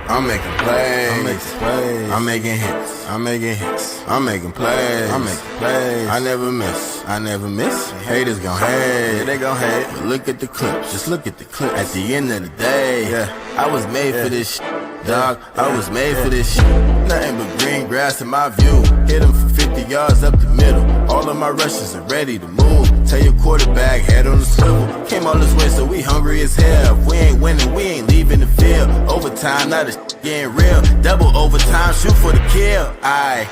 I'm making plays. I'm making hits. I'm making plays. I never miss. Haters gon' hate. Yeah, they gon' hate. But look at the clips. Just look at the clips. At the end of the day, I was made for this shit. Dog, I was made for this shit. Nothing but green grass in my view. Hit him for 50 yards up the middle. All of my rushes are ready to move. Tell your quarterback, head on the swivel. Came all this way, so we hungry as hell. If we ain't winning, we ain't leaving the field. Overtime, now the shit getting real. Double overtime, shoot for the kill. I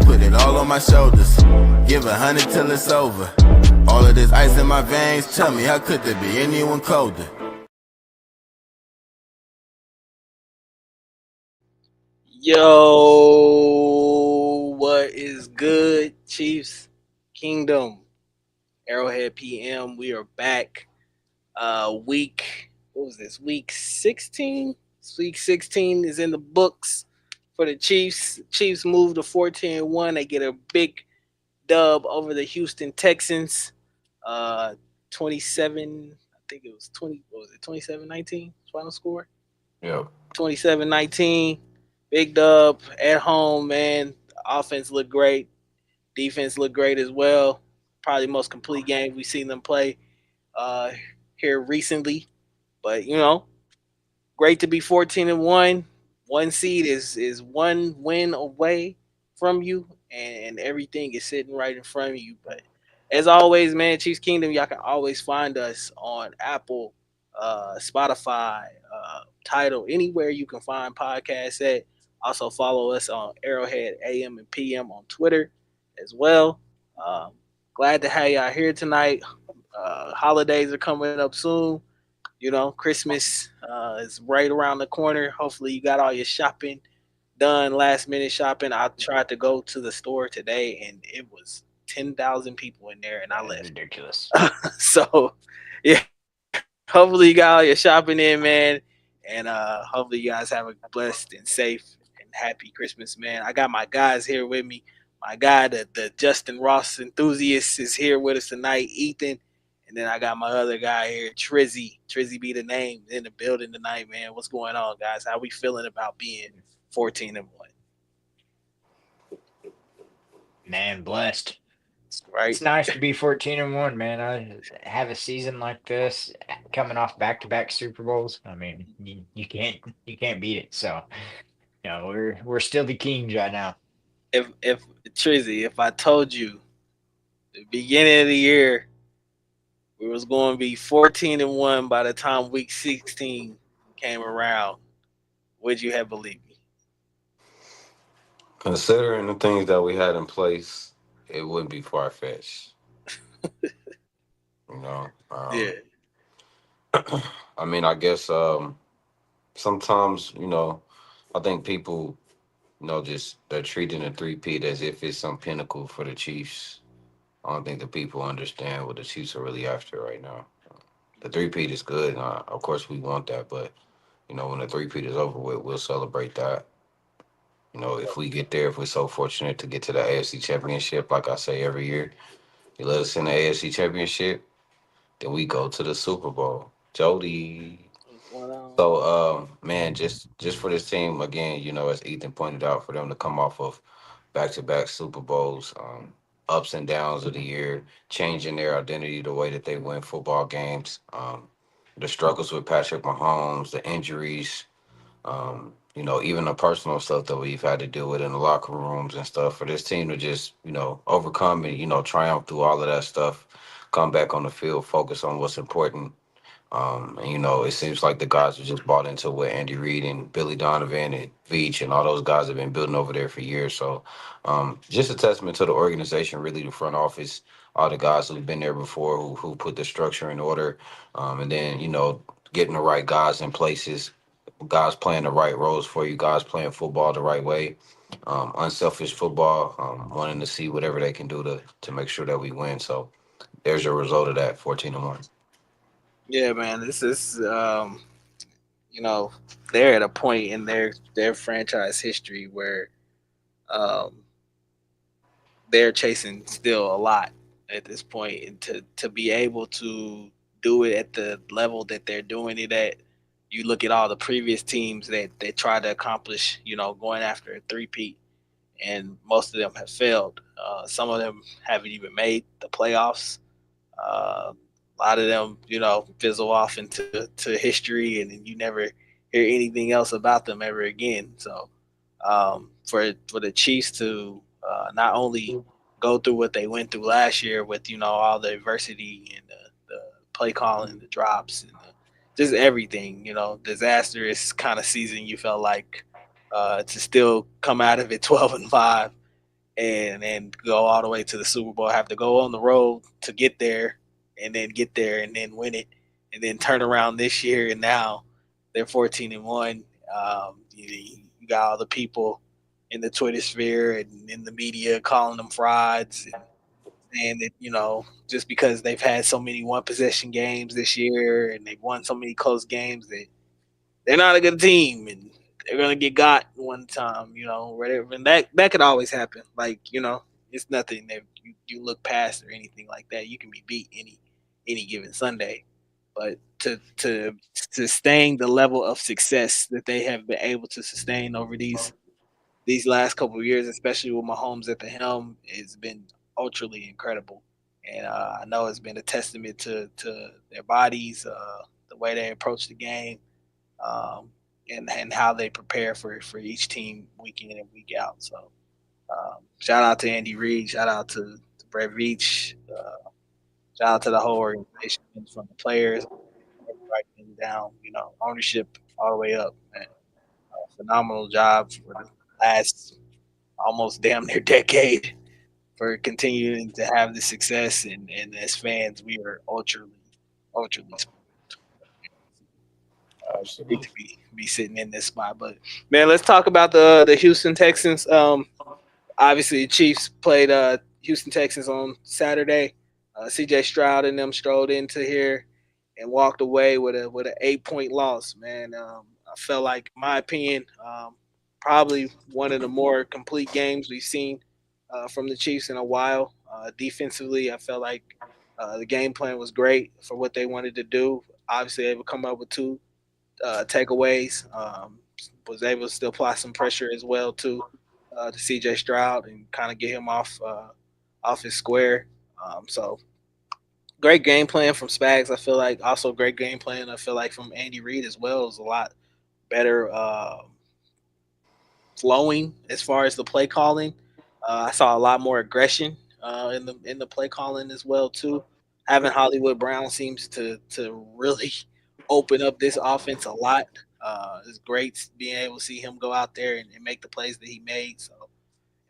put it all on my shoulders. Give 100 till it's over. All of this ice in my veins. Tell me, how could there be anyone colder? Yo, what is good, Chiefs Kingdom? Arrowhead PM. We are back. What was this? Week 16. Week 16 is in the books for the Chiefs. Chiefs move to 14-1. They get a big dub over the Houston Texans. 27. I think it was 20. What was it? 27-19 final score. Yep. 27-19. Big dub at home, man. Offense looked great. Defense looked great as well. Probably the most complete game we've seen them play here recently. But, great to be 14-1. One seed is one win away from you, and everything is sitting right in front of you. But as always, man, Chiefs Kingdom, y'all can always find us on Apple, Spotify, Tidal, anywhere you can find podcasts at. Also follow us on Arrowhead AM and PM on Twitter as well. Glad to have y'all here tonight. Holidays are coming up soon. Christmas is right around the corner. Hopefully you got all your shopping done, last minute shopping. I tried to go to the store today and it was 10,000 people in there and I left. Ridiculous. So, yeah, hopefully you got all your shopping in, man. And hopefully you guys have a blessed and safe and happy Christmas, man. I got my guys here with me. My guy, the Justin Ross enthusiast, is here with us tonight, Ethan. And then I got my other guy here, Trizzy. Trizzy be the name in the building tonight, man. What's going on, guys? How we feeling about being 14-1? Man, blessed. Right? It's nice to be 14-1, man. I have a season like this, coming off back-to-back Super Bowls. I mean, you can't beat it. So, we're still the kings right now. If Trizzy, if I told you the beginning of the year we was going to be 14-1 by the time week 16 came around, would you have believed me? Considering the things that we had in place, it wouldn't be far fetched. Yeah. I mean, I guess sometimes, I think people, just they're treating a three-peat as if it's some pinnacle for the Chiefs. I don't think the people understand what the Chiefs are really after right now. The three-peat is good. Of course, we want that, but when the three-peat is over with, we'll celebrate that. If we get there, if we're so fortunate to get to the AFC Championship, like I say every year, you let us in the AFC Championship, then we go to the Super Bowl. Jody. What's going on? So, man, just for this team, again, as Ethan pointed out, for them to come off of back-to-back Super Bowls, ups and downs of the year, changing their identity, the way that they win football games, the struggles with Patrick Mahomes, the injuries, even the personal stuff that we've had to deal with in the locker rooms and stuff, for this team to just, overcome and, triumph through all of that stuff, come back on the field, focus on what's important. And, it seems like the guys are just bought into what Andy Reid and Billy Donovan and Veach and all those guys have been building over there for years. So just a testament to the organization, really the front office, all the guys who've been there before, who put the structure in order. And then, getting the right guys in places, guys playing the right roles for you, guys playing football the right way, unselfish football, wanting to see whatever they can do to make sure that we win. So there's your result of that, 14-1. Yeah, man. This is they're at a point in their franchise history where um they're chasing still a lot at this point, and to be able to do it at the level that they're doing it at, you look at all the previous teams that tried to accomplish, going after a three-peat, and most of them have failed. Some of them haven't even made the playoffs. A lot of them, fizzle off into history, and then you never hear anything else about them ever again. So, for the Chiefs to not only go through what they went through last year with all the adversity and the play calling, the drops, and just everything, disastrous kind of season, you felt like to still come out of it 12-5 and go all the way to the Super Bowl, have to go on the road to get there, and then get there and then win it, and then turn around this year, and now they're 14-1. You got all the people in the Twitter sphere and in the media calling them frauds and saying that just because they've had so many one possession games this year and they've won so many close games that they're not a good team and they're gonna get got one time, whatever. And that could always happen. Like, it's nothing that you look past or anything like that. You can be beat any given Sunday. But to sustain the level of success that they have been able to sustain over these last couple of years, especially with Mahomes at the helm, has been ultraly incredible. And I know it's been a testament to their bodies, the way they approach the game, um, and how they prepare for each team week in and week out. So shout out to Andy Reid, shout out to Brett Veach, shout out to the whole organization from the players, everybody down, ownership all the way up. Man, phenomenal job for the last almost damn near decade for continuing to have the success, and as fans, we are ultraly great Absolutely. to be sitting in this spot. But man, let's talk about the Houston Texans. Obviously, the Chiefs played Houston Texans on Saturday. C.J. Stroud and them strolled into here and walked away with an 8-point loss. Man, I felt like, in my opinion, probably one of the more complete games we've seen from the Chiefs in a while. Defensively, I felt like the game plan was great for what they wanted to do. Obviously, they would come up with two takeaways. Was able to still apply some pressure as well too to C.J. Stroud and kind of get him off his square. So great game plan from Spags. I feel like also great game plan. I feel like from Andy Reid as well. It was a lot better flowing as far as the play calling. I saw a lot more aggression in the play calling as well too. Having Hollywood Brown seems to really open up this offense a lot. It's great being able to see him go out there and make the plays that he made. So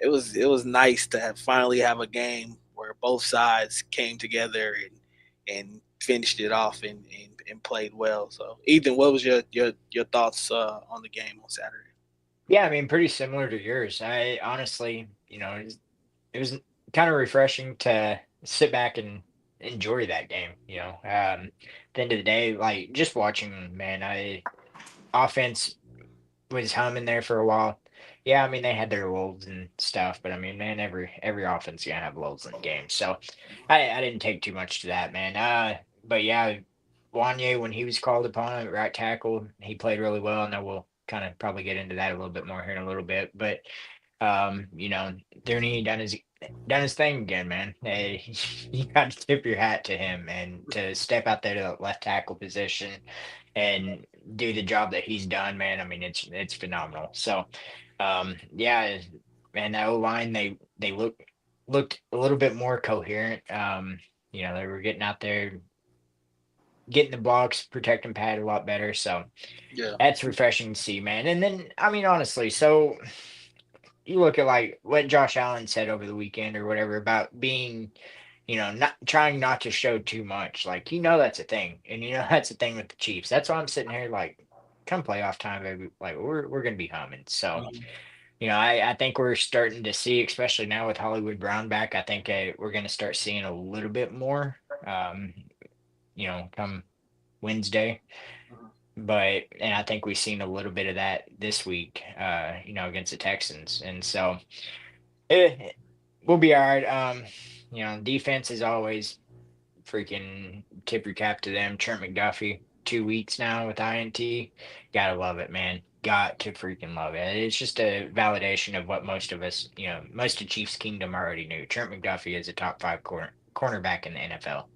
it was nice to finally have a game where both sides came together and finished it off and played well. So Ethan, what was your thoughts on the game on Saturday? Yeah, I mean, pretty similar to yours. I honestly, it was kind of refreshing to sit back and enjoy that game. At the end of the day, like just watching, man, I offense was humming there for a while. Yeah, I mean they had their lulls and stuff, but I mean, man, every offense gonna have lulls in the game. So I didn't take too much to that, man. But yeah, Wanye when he was called upon at right tackle, he played really well, and I will kind of probably get into that a little bit more here in a little bit. But you know, Dooney done his thing again, man. Hey, you got to tip your hat to him and to step out there to the left tackle position and do the job that he's done, man. I mean, it's phenomenal. So, yeah, man, that O line they looked a little bit more coherent. They were getting out there, getting the blocks, protecting pad a lot better. So Yeah. that's refreshing to see, man. And then, I mean, honestly, so you look at like what Josh Allen said over the weekend or whatever about being, not trying not to show too much. Like, that's a thing. And that's a thing with the Chiefs. That's why I'm sitting here like, come playoff time, baby. Like we're gonna be humming. So, Mhm. I think we're starting to see, especially now with Hollywood Brown back, I think we're gonna start seeing a little bit more come Wednesday. And I think we've seen a little bit of that this week, against the Texans. And so we'll be all right. Defense is always freaking tip your cap to them. Trent McDuffie. 2 weeks now with INT. Gotta love it, man. Got to freaking love it. It's just a validation of what most of us, most of Chiefs Kingdom already knew. Trent McDuffie is a top five cornerback in the NFL.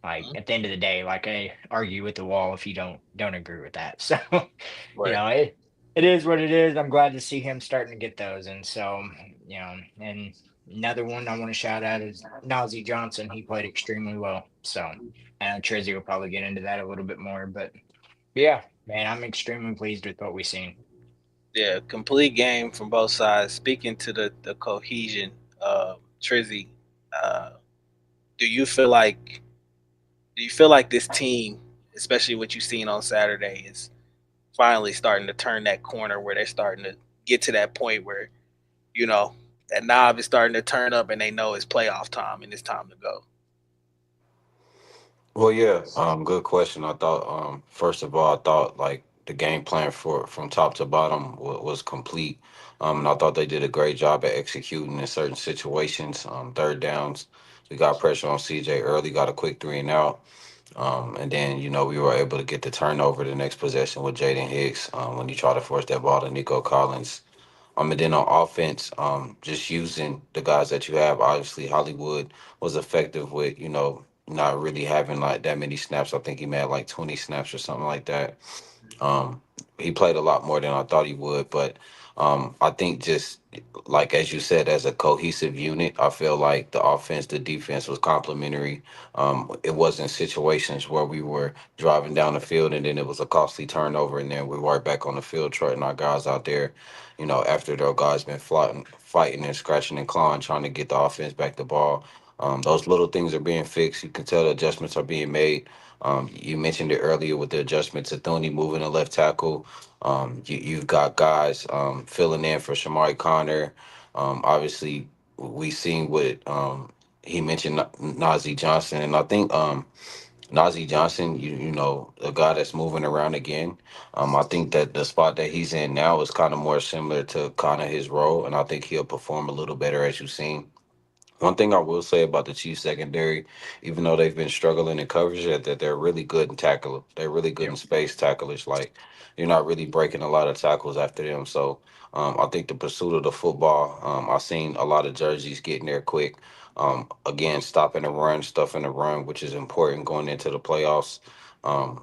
Like Mhm. at the end of the day, like I argue with the wall if you don't agree with that. So, Right. it is what it is. I'm glad to see him starting to get those. And so, and another one I want to shout out is Nazi Johnson. He played extremely well. So I know Trizzy will probably get into that a little bit more, but yeah, man, I'm extremely pleased with what we've seen. Yeah, complete game from both sides. Speaking to the cohesion, Trizzy, uh, do you feel like this team, especially what you've seen on Saturday, is finally starting to turn that corner where they're starting to get to that point where you know that knob is starting to turn up and they know it's playoff time and it's time to go. Well, yeah, good question. I thought, first of all, I thought like the game plan for from top to bottom was complete. And I thought they did a great job at executing in certain situations. Third downs, we got pressure on CJ early, got a quick 3-and-out. And then, we were able to get the turnover the next possession with Jaden Hicks when he tried to force that ball to Nico Collins. And then on offense, just using the guys that you have. Obviously, Hollywood was effective with, not really having like that many snaps. I think he had like 20 snaps or something like that. Um, he played a lot more than I thought he would, but I think just like as you said, as a cohesive unit, I feel like the offense, the defense was complementary. It wasn't situations where we were driving down the field and then it was a costly turnover, and then we were back on the field trotting our guys out there. After their guys been fighting and scratching and clawing, trying to get the offense back the ball. Those little things are being fixed. You can tell the adjustments are being made. You mentioned it earlier with the adjustment to Thuney moving to left tackle. You've got guys filling in for Shamari Connor. Obviously, we seen what he mentioned Nazi Johnson, and I think Nazi Johnson, a guy that's moving around again. I think that the spot that he's in now is kind of more similar to kind of his role, and I think he'll perform a little better as you've seen. One thing I will say about the Chiefs secondary, even though they've been struggling in coverage, is that they're really good in tackle. They're really good Yeah. in space tacklers. Like you're not really breaking a lot of tackles after them. So I think the pursuit of the football, I've seen a lot of jerseys getting there quick. Again, stopping the run, stuffing the run, which is important going into the playoffs.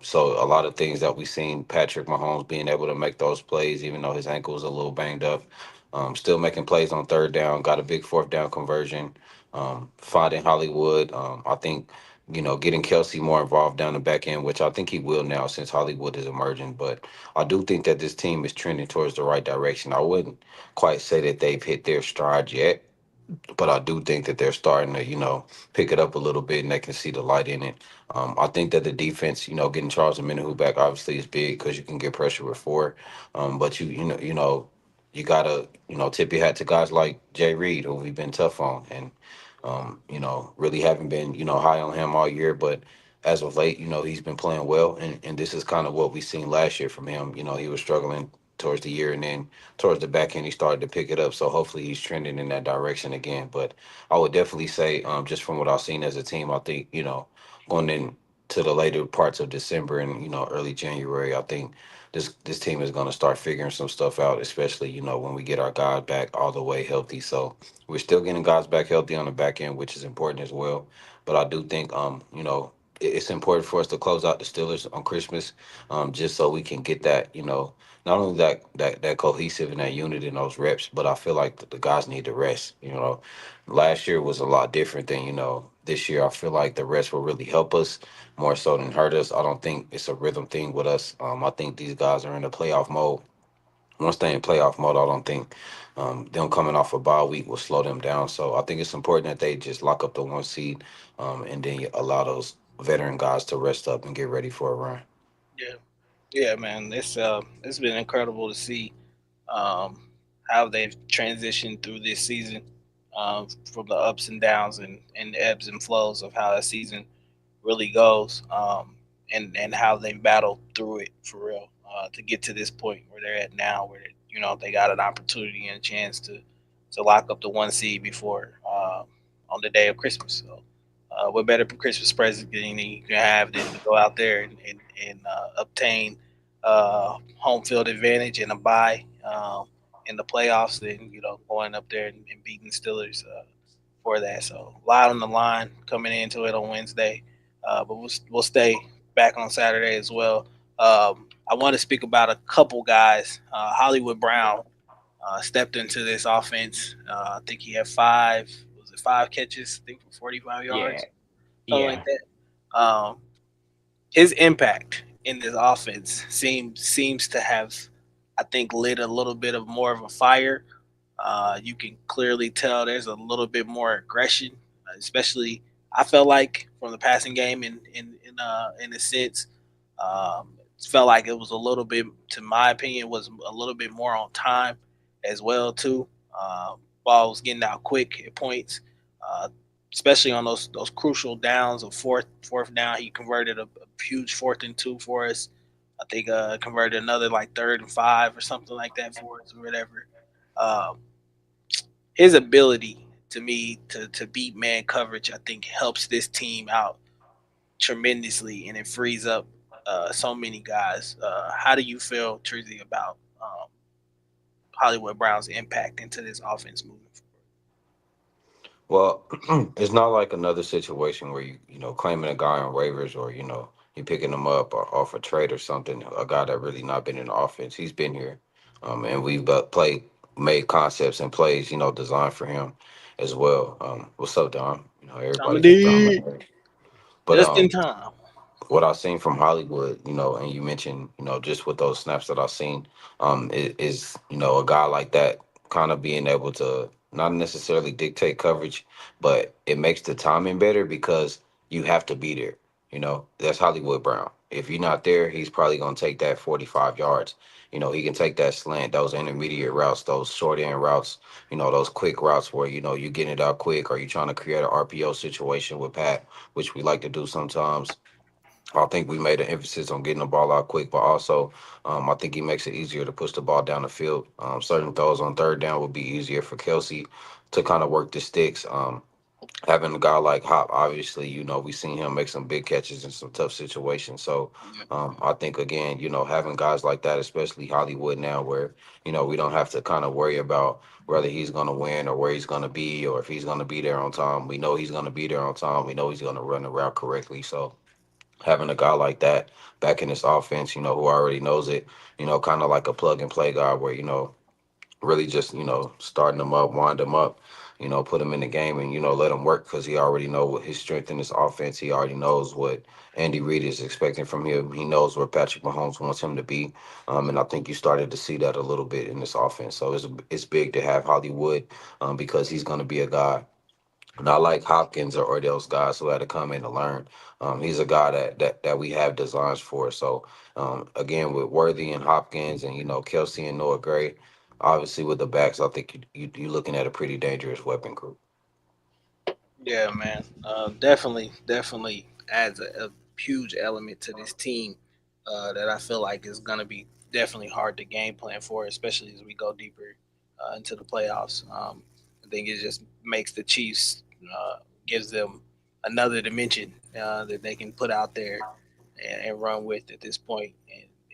So a lot of things that we've seen Patrick Mahomes being able to make those plays, even though his ankle was a little banged up. Still making plays on third down. Got a big fourth down conversion. Finding Hollywood. I think, getting Kelsey more involved down the back end, which I think he will now since Hollywood is emerging. But I do think that this team is trending towards the right direction. I wouldn't quite say that they've hit their stride yet, but I do think that they're starting to, pick it up a little bit and they can see the light in it. I think that the defense, getting Charles Omenihu back obviously is big because you can get pressure with four. But you gotta, tip your hat to guys like Jay Reed, who we've been tough on, and really haven't been, high on him all year, but as of late, he's been playing well, and this is kind of what we seen last year from him. He was struggling towards the year, and then towards the back end, he started to pick it up. So hopefully, he's trending in that direction again. But I would definitely say, just from what I've seen as a team, I think going into the later parts of December and early January, I think this team is going to start figuring some stuff out, especially when we get our guys back all the way healthy. So we're still getting guys back healthy on the back end, which is important as well. But I do think it's important for us to close out the Steelers on Christmas, just so we can get that not only that cohesive and that unit in those reps, but I feel like the guys need to rest. Last year was a lot different than this year. I feel like the rest will really help us more so than hurt us. I don't think it's a rhythm thing with us. I think these guys are in a playoff mode. Once they're in playoff mode, I don't think them coming off a bye week will slow them down. So I think it's important that they just lock up the one seed, and then allow those veteran guys to rest up and get ready for a run. Yeah, yeah, man. It's been incredible to see um, how they've transitioned through this season, from the ups and downs and the ebbs and flows of how that season really goes, and how they battled through it for real, to get to this point where they're at now, where they got an opportunity and a chance to lock up the one seed before, on the day of Christmas. So what better Christmas present than you can have than to go out there and obtain home field advantage and a bye in the playoffs, than going up there and beating Steelers for that. So a lot on the line coming into it on Wednesday, but we'll stay back on Saturday as well. I want to speak about a couple guys. Hollywood Brown stepped into this offense. I think he had five catches, I think for 45 Yeah, yards, something yeah, like that. His impact in this offense seems to have, I think, lit a little bit of more of a fire. You can clearly tell there's a little bit more aggression, especially I felt like from the passing game in a sense. It felt like it was a little bit, to my opinion, was a little bit more on time as well too. Ball was getting out quick at points, uh, especially on those crucial downs of fourth down. He converted a huge 4th and 2 for us. I think converted another like 3rd and 5 or something like that for us or whatever. Um, his ability to me to beat man coverage, I think, helps this team out tremendously, and it frees up so many guys. How do you feel, Trizzy, about Hollywood Brown's impact into this offense moving Well, it's not like another situation where you claiming a guy on waivers, or you picking him up or off a trade or something. A guy that really not been in the offense. He's been here, and we've made concepts and plays designed for him as well. What's up, Dom? Everybody forward? get Dom in Dominique, there. But just in time. what I've seen from Hollywood, and you mentioned, just with those snaps that I've seen, is a guy like that kind of being able to not necessarily dictate coverage, but it makes the timing better because you have to be there. That's Hollywood Brown. If you're not there, he's probably gonna take that 45 yards. He can take that slant, those intermediate routes, those short end routes, those quick routes where you getting it out quick, or you trying to create an RPO situation with Pat, which we like to do sometimes. I think we made an emphasis on getting the ball out quick, but also I think he makes it easier to push the ball down the field. Certain throws on 3rd down would be easier for Kelsey to kind of work the sticks. Having a guy like Hop, obviously, we seen him make some big catches in some tough situations. So Yeah. I think, again, having guys like that, especially Hollywood now, where, we don't have to kind of worry about whether he's going to win or where he's going to be or if he's going to be there on time. We know he's going to be there on time. We know he's going to run the route correctly. So having a guy like that back in this offense, who already knows it, kind of like a plug and play guy where, really just, starting them up, wind them up, put him in the game and, let him work because he already know what his strength in this offense. He already knows what Andy Reid is expecting from him. He knows where Patrick Mahomes wants him to be. And I think you started to see that a little bit in this offense. So it's big to have Hollywood because he's going to be a guy not like Hopkins or those guys who had to come in to learn. He's a guy that we have designs for. So again, with Worthy and Hopkins and Kelsey and Noah Gray, obviously with the backs, I think you're looking at a pretty dangerous weapon group. Yeah, man. Definitely adds a huge element to this team that I feel like is going to be definitely hard to game plan for, especially as we go deeper into the playoffs. I think it just makes the Chiefs, gives them another dimension that they can put out there and run with at this point,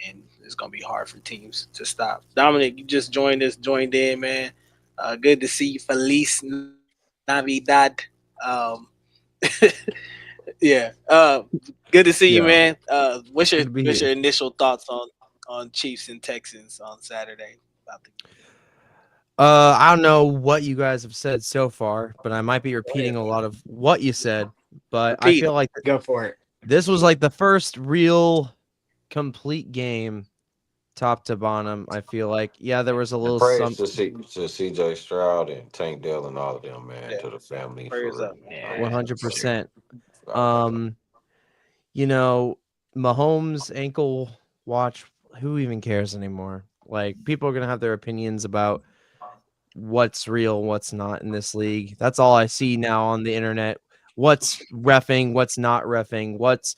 and it's going to be hard for teams to stop. Dominic, you just joined in, man. Good to see you. Feliz Navidad. Yeah. Good to see you, Yeah, man. What's your good to be what's your here. initial thoughts on Chiefs and Texans on Saturday about the game? I don't know what you guys have said so far, but I might be Go ahead, repeating a bro. lot of what you said. But I Repeat feel it. like go for it. this was like the first real complete game, top to bottom. I feel like, yeah, there was a And little praise some to CJ Stroud and Tank Dell and all of them, man, Yeah. to the family for Prayers real. up, man. Yeah, Prayers up for sure. 100%. Forgot about that. Um, you know, Mahomes ankle watch. Who even cares anymore? Like, people are gonna have their opinions about what's real, what's not in this league. That's all I see now on the internet. What's reffing, what's not reffing, what's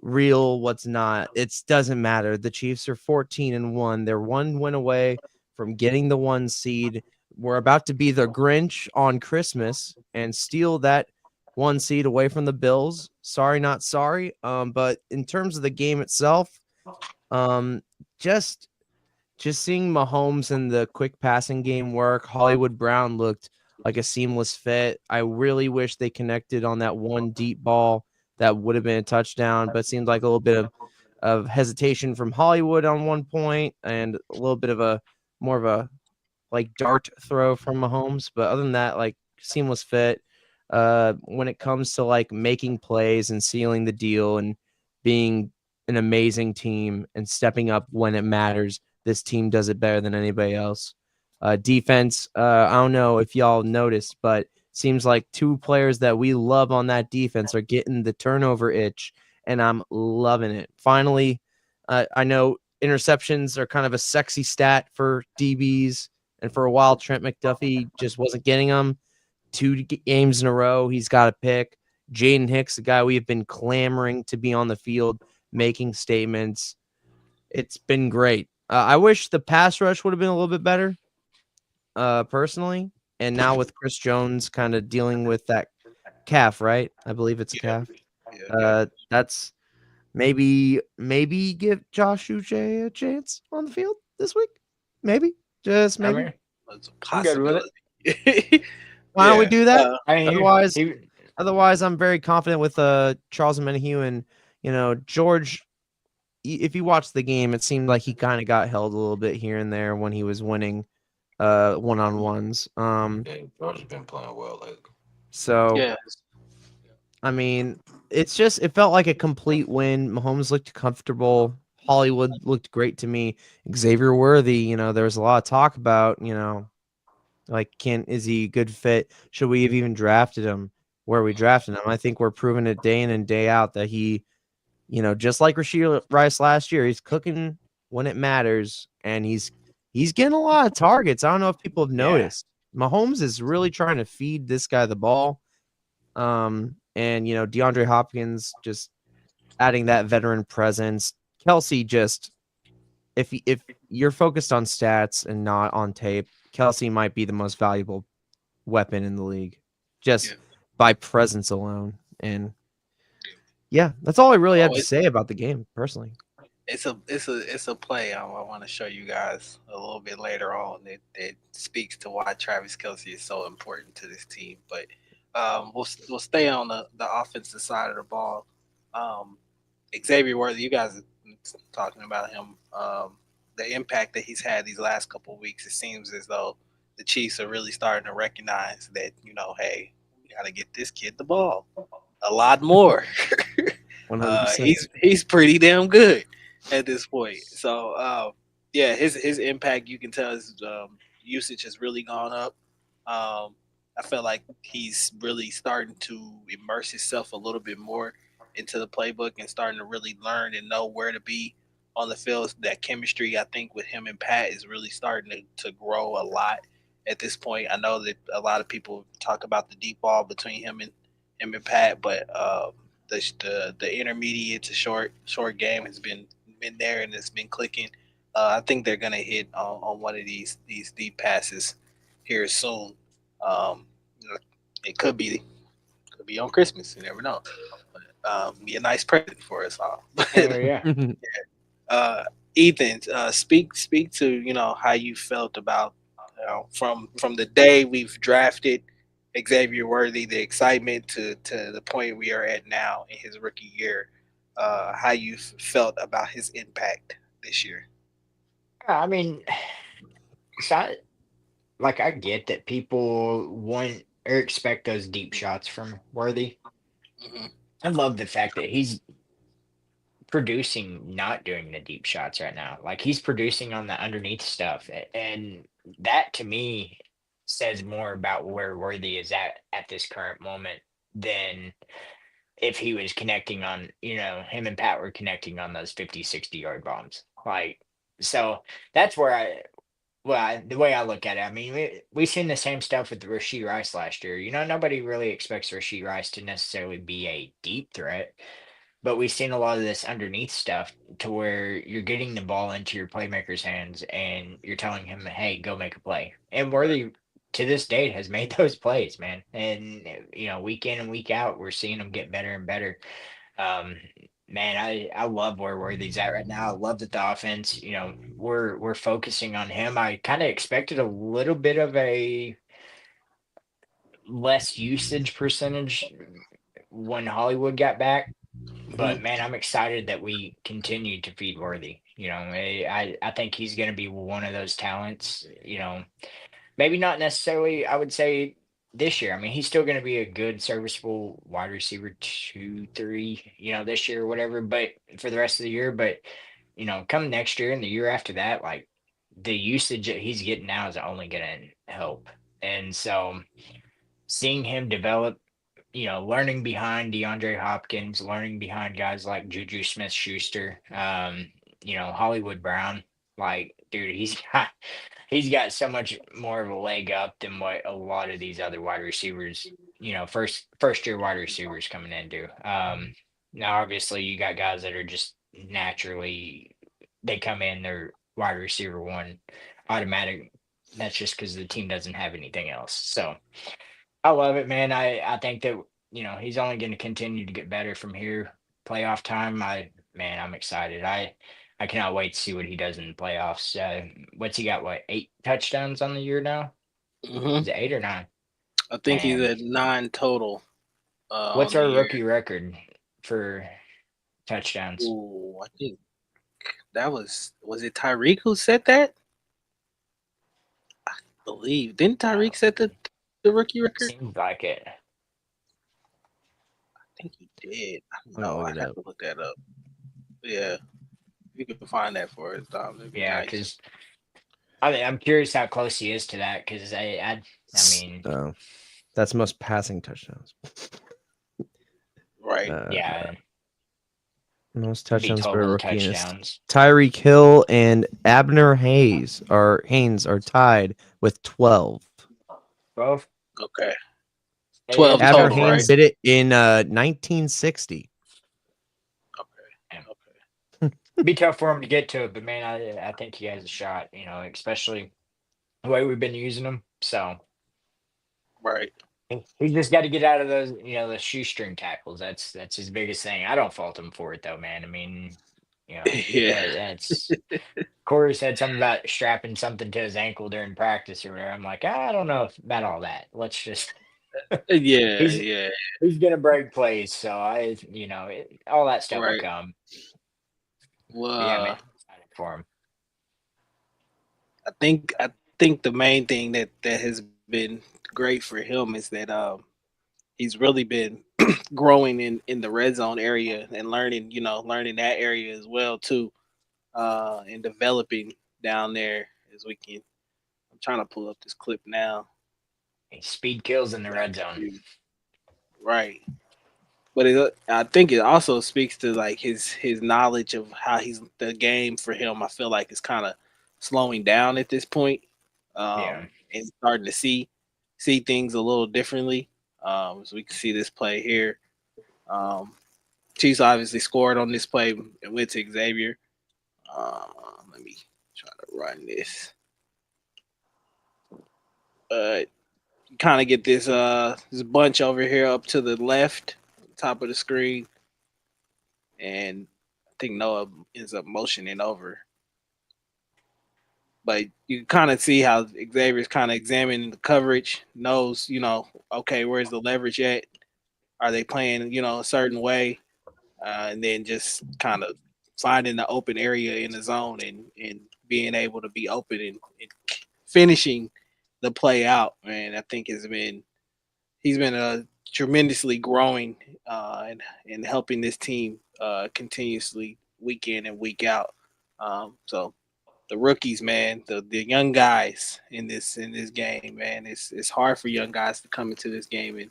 real, what's not. It doesn't matter. The Chiefs are 14-1. They're 1 win away from getting the 1 seed. We're about to be the Grinch on Christmas and steal that 1 seed away from the Bills. Sorry, not sorry. But in terms of the game itself, um, just seeing Mahomes and the quick passing game work, Hollywood Brown looked like a seamless fit. I really wish they connected on that one deep ball that would have been a touchdown, but it seemed like a little bit of hesitation from Hollywood on one point and a little bit of a more of a like dart throw from Mahomes. But other than that, like seamless fit. When it comes to like making plays and sealing the deal and being an amazing team and stepping up when it matters, this team does it better than anybody else. Defense, I don't know if y'all noticed, but seems like 2 players that we love on that defense are getting the turnover itch, and I'm loving it. Finally, I know interceptions are kind of a sexy stat for DBs, and for a while, Trent McDuffie just wasn't getting them. 2 games in a row, he's got a pick. Jaden Hicks, a guy we've been clamoring to be on the field, making statements. It's been great. I wish the pass rush would have been a little bit better, personally. And now with Chris Jones kind of dealing with that calf, right? I believe it's a calf. That's maybe give Josh Uche a chance on the field this week. Maybe, just maybe. I mean, It's a I'm good with possibility. Why don't we do that? I mean, Otherwise, I'm very confident with Charles Menahue and George. If you watch the game, it seemed like he kind of got held a little bit here and there when he was winning one-on-ones. Yeah, George's been playing well lately. So Yeah. I mean, it felt like a complete win. Mahomes looked comfortable. Hollywood looked great to me. Xavier Worthy, there was a lot of talk about, like, is he a good fit? Should we have even drafted him? Where are we drafting him? I think we're proving it day in and day out that he, just like Rashee Rice last year, he's cooking when it matters, and he's getting a lot of targets. I don't know if people have noticed. Mahomes is really trying to feed this guy the ball. And DeAndre Hopkins just adding that veteran presence. Kelsey just, if you're focused on stats and not on tape, Kelsey might be the most valuable weapon in the league, just by presence alone. And yeah, that's all I really have to say about the game, personally. It's a play I want to show you guys a little bit later on that speaks to why Travis Kelsey is so important to this team. But we'll stay on the offensive side of the ball. Xavier Worthy, you guys are talking about him. The impact that he's had these last couple of weeks, it seems as though the Chiefs are really starting to recognize that, hey, we got to get this kid the ball a lot more. 100%. He's pretty damn good at this point. So his impact, you can tell his usage has really gone up. I feel like he's really starting to immerse himself a little bit more into the playbook and starting to really learn and know where to be on the field. That chemistry, I think, with him and Pat is really starting to grow a lot at this point. I know that a lot of people talk about the deep ball between him and Pat, but the intermediate to short game has been there and it's been clicking. I think they're gonna hit on one of these deep passes here soon. It could be on Christmas. You never know. Be a nice present for us all. Ethan, speak to how you felt about from the day we've drafted Xavier Worthy, the excitement to the point we are at now in his rookie year. How you felt about his impact this year? I mean, I get that people want or expect those deep shots from Worthy. Mm-hmm. I love the fact that he's producing, not doing the deep shots right now. Like, he's producing on the underneath stuff, and that to me says more about where Worthy is at this current moment than if he was connecting on, him and Pat were connecting on those 50, 60-yard bombs. So that's where the way I look at it, I mean, we've seen the same stuff with Rashee Rice last year. Nobody really expects Rashee Rice to necessarily be a deep threat, but we've seen a lot of this underneath stuff to where you're getting the ball into your playmaker's hands and you're telling him, hey, go make a play. And Worthy to this date has made those plays, man. And week in and week out, we're seeing him get better and better. Um, Man, I love where Worthy's at right now. I love that the offense, we're focusing on him. I kind of expected a little bit of a less usage percentage when Hollywood got back. But man, I'm excited that we continue to feed Worthy. I think he's going to be one of those talents. Maybe not necessarily, I would say this year. I mean, he's still going to be a good, serviceable wide receiver 2, 3, this year or whatever. But for the rest of the year, come next year and the year after that, like the usage that he's getting now is only going to help. And so, seeing him develop, learning behind DeAndre Hopkins, learning behind guys like Juju Smith-Schuster, Hollywood Brown, like, dude, he's got so much more of a leg up than what a lot of these other wide receivers, first year wide receivers coming into. Now obviously you got guys that are just naturally, they come in, they're wide receiver one automatic. That's just because the team doesn't have anything else. So I love it, man. I think that he's only going to continue to get better from here. Playoff time, I'm excited. I cannot wait to see what he does in the playoffs. What's he got? What, 8 touchdowns on the year now? Mm-hmm. Is it 8 or 9? I think he's Man. at 9 total. What's on our the year. rookie record for touchdowns? Ooh, I think that was it Tyreek who said that? I believe. Didn't Tyreek set the rookie record? Seems like it. I think he did. I don't I'm gonna know. look I it have up. to look that up. Yeah. If you can find that for us, Dom, that'd be Yeah, nice. because I'm curious how close he is to that. Because I mean, Oh, that's most passing touchdowns. Right. yeah, Most it'd be touchdowns for a total rookie. touchdowns. Tyreek Hill and Abner Haynes are tied with 12. 12. Okay. Hey, 12 that'd be Abner total, cool. right? Haynes did it in 1960. Okay. It'd be tough for him to get to it, but man, I think he has a shot. Especially the way we've been using him. So Right. he just got to get out of those, the shoestring tackles. That's his biggest thing. I don't fault him for it though, man. I mean, Yeah. that's Corey said something about strapping something to his ankle during practice or whatever. I'm like, I don't know about all that. Let's just Yeah. he's Yeah. he's gonna break plays, so all that stuff will Right. come. Well, But yeah, man, I'm excited for him. I think the main thing that has been great for him is that he's really been growing in the red zone area and learning that area as well too, and developing down there as we can. I'm trying to pull up this clip now. Speed kills in the red zone. Right. But I think it also speaks to like his knowledge of how the game for him. I feel like it's kind of slowing down at this point, Yeah. and starting to see things a little differently. So we can see this play here. Chiefs obviously scored on this play and went to Xavier. Let me try to run this. Kind of get this bunch over here up to the left, top of the screen, and I think Noah ends up motioning over. But you kind of see how Xavier's kind of examining the coverage, knows, okay, where's the leverage at? Are they playing, a certain way? And then just kind of finding the open area in the zone and being able to be open and finishing the play out, man. I think he's been tremendously growing and helping this team continuously week in and week out. So the rookies, man, the young guys in this game, man, it's hard for young guys to come into this game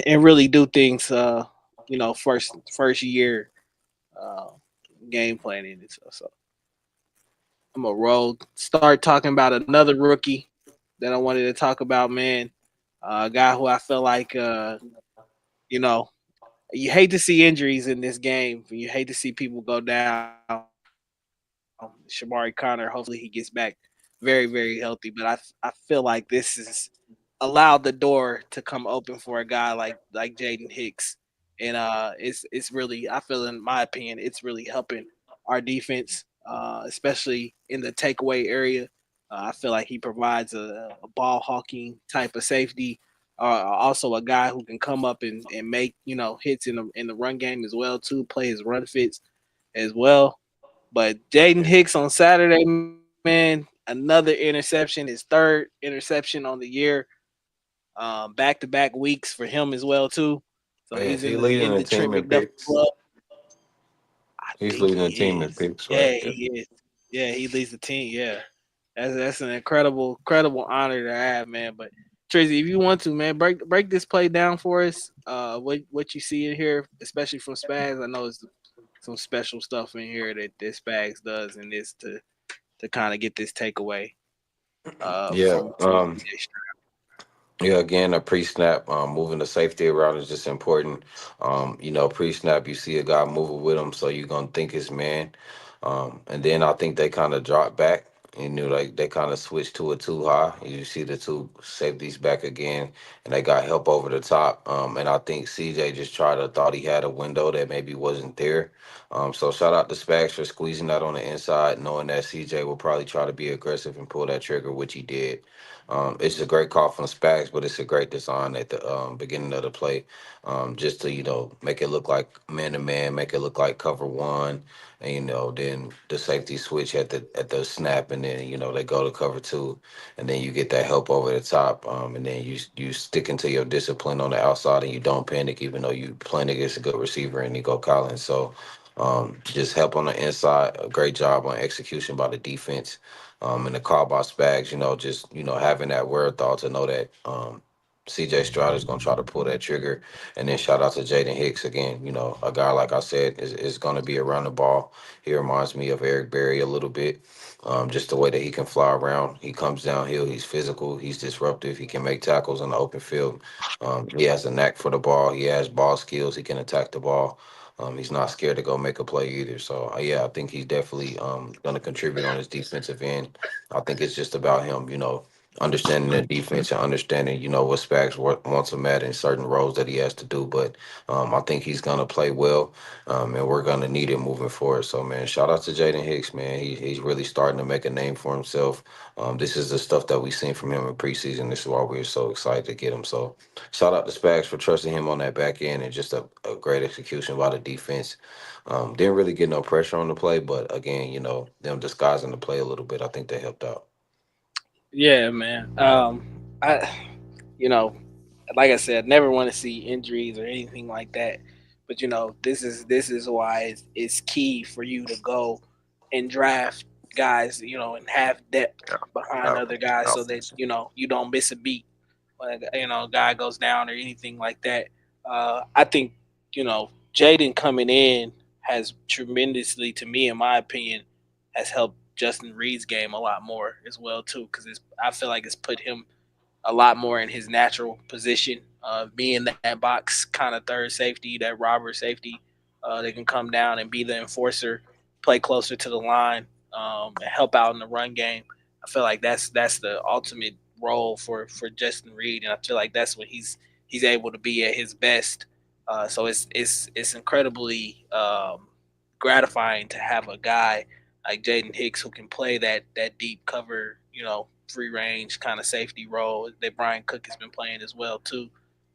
and really do things. First year game planning and stuff. So I'm gonna start talking about another rookie that I wanted to talk about, man. A guy who I feel like, you hate to see injuries in this game. You hate to see people go down. Shamari Connor, hopefully he gets back very, very healthy. But I feel like this has allowed the door to come open for a guy like Jaden Hicks, and it's really, I feel, in my opinion, it's really helping our defense, especially in the takeaway area. I feel like he provides a ball hawking type of safety. Also a guy who can come up and make hits in the run game as well too. Play his run fits as well. But Jaden Hicks on Saturday, man, another interception, his third interception on the year, back to back weeks for him as well too. So Man, is he's he in leading the the Trent team in McDuffie picks? club. I He's think leading the he team in is. picks, right? Yeah, Yeah. he is. Yeah, he leads the team. Yeah, that's an incredible honor to have, man. But Tracy, if you want to, man, break this play down for us. What you see in here, especially from Spags. I know it's some special stuff in here that this Spags does in this to kind of get this takeaway Yeah. from CJ Stroud. Yeah, again, a pre-snap, moving the safety around is just important. Pre-snap, you see a guy moving with him, so you're gonna think it's man. And then I think they kind of drop back. Like they kind of switched to a too high. You see the two safeties back again, and they got help over the top. And I think CJ just thought he had a window that maybe wasn't there. So shout out to Spags for squeezing that on the inside, knowing that CJ will probably try to be aggressive and pull that trigger, which he did. It's a great call from Spags, but it's a great design at the beginning of the play, just to make it look like man to man, make it look like cover one, and then the safety switch at the snap, and then they go to cover two, and then you get that help over the top, and then you stick into your discipline on the outside, and you don't panic, even though you playing against a good receiver and Nico Collins. So just help on the inside, a great job on execution by the defense. And the call by Spags, just having that wherewithal to know that CJ Stroud is going to try to pull that trigger. And then shout out to Jaden Hicks again. A guy, like I said, is going to be around the ball. He reminds me of Eric Berry a little bit. Just the way that he can fly around. He comes downhill. He's physical. He's disruptive. He can make tackles in the open field. He has a knack for the ball. He has ball skills. He can attack the ball. He's not scared to go make a play either. So yeah, I think he's definitely going to contribute on his defensive end. I think it's just about him, understanding the defense and understanding, what Spags wants him at in certain roles that he has to do. But I think he's going to play well, and we're going to need it moving forward. So, man, shout out to Jaden Hicks, man. He's really starting to make a name for himself. This is the stuff that we've seen from him in preseason. This is why we're so excited to get him. So, shout out to Spags for trusting him on that back end, and just a great execution by the defense. Didn't really get no pressure on the play, but again, them disguising the play a little bit, I think they helped out. Yeah, man. I you know, like I said, never want to see injuries or anything like that. But this is why it's key for you to go and draft guys, and have depth behind Out, other guys, so out. that you don't miss a beat when a guy goes down or anything like that. I think Jaden coming in has tremendously, to me, in my opinion, has helped Justin Reed's game a lot more as well too, because I feel like it's put him a lot more in his natural position, being that box kind of third safety, that robber safety, that can come down and be the enforcer, play closer to the line, and help out in the run game. I feel like that's the ultimate role for Justin Reed, and I feel like that's when he's able to be at his best. So it's incredibly gratifying to have a guy like Jaden Hicks who can play that deep cover, free range kind of safety role that Brian Cook has been playing as well too,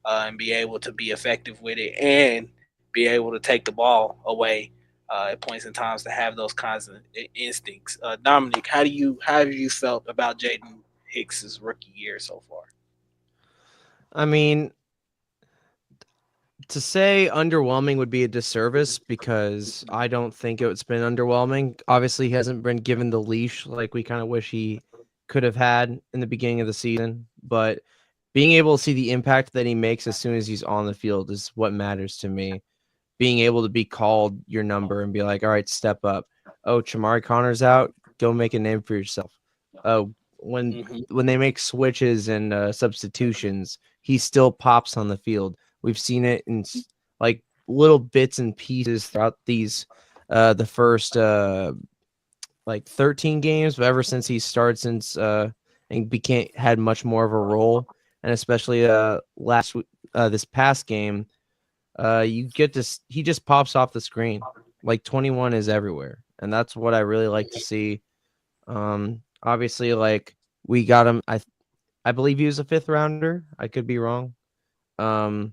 and be able to be effective with it and be able to take the ball away at points and times, to have those kinds of instincts. Dominic, how have you felt about Jaden Hicks's rookie year so far? I mean, to say underwhelming would be a disservice because I don't think it's been underwhelming. Obviously, he hasn't been given the leash like we kind of wish he could have had in the beginning of the season. But being able to see the impact that he makes as soon as he's on the field is what matters to me. Being able to be called your number and be like, all right, step up. Oh, Chamari Connor's out. Go make a name for yourself. Oh, when Mm-hmm. when they make switches and substitutions, he still pops on the field. We've seen it in like little bits and pieces throughout the first like 13 games, but ever since he started and had much more of a role, and especially this past game, you get to he just pops off the screen. Like 21 is everywhere, and that's what I really like to see. Obviously, like we got him. I believe he was a 5th rounder. I could be wrong. And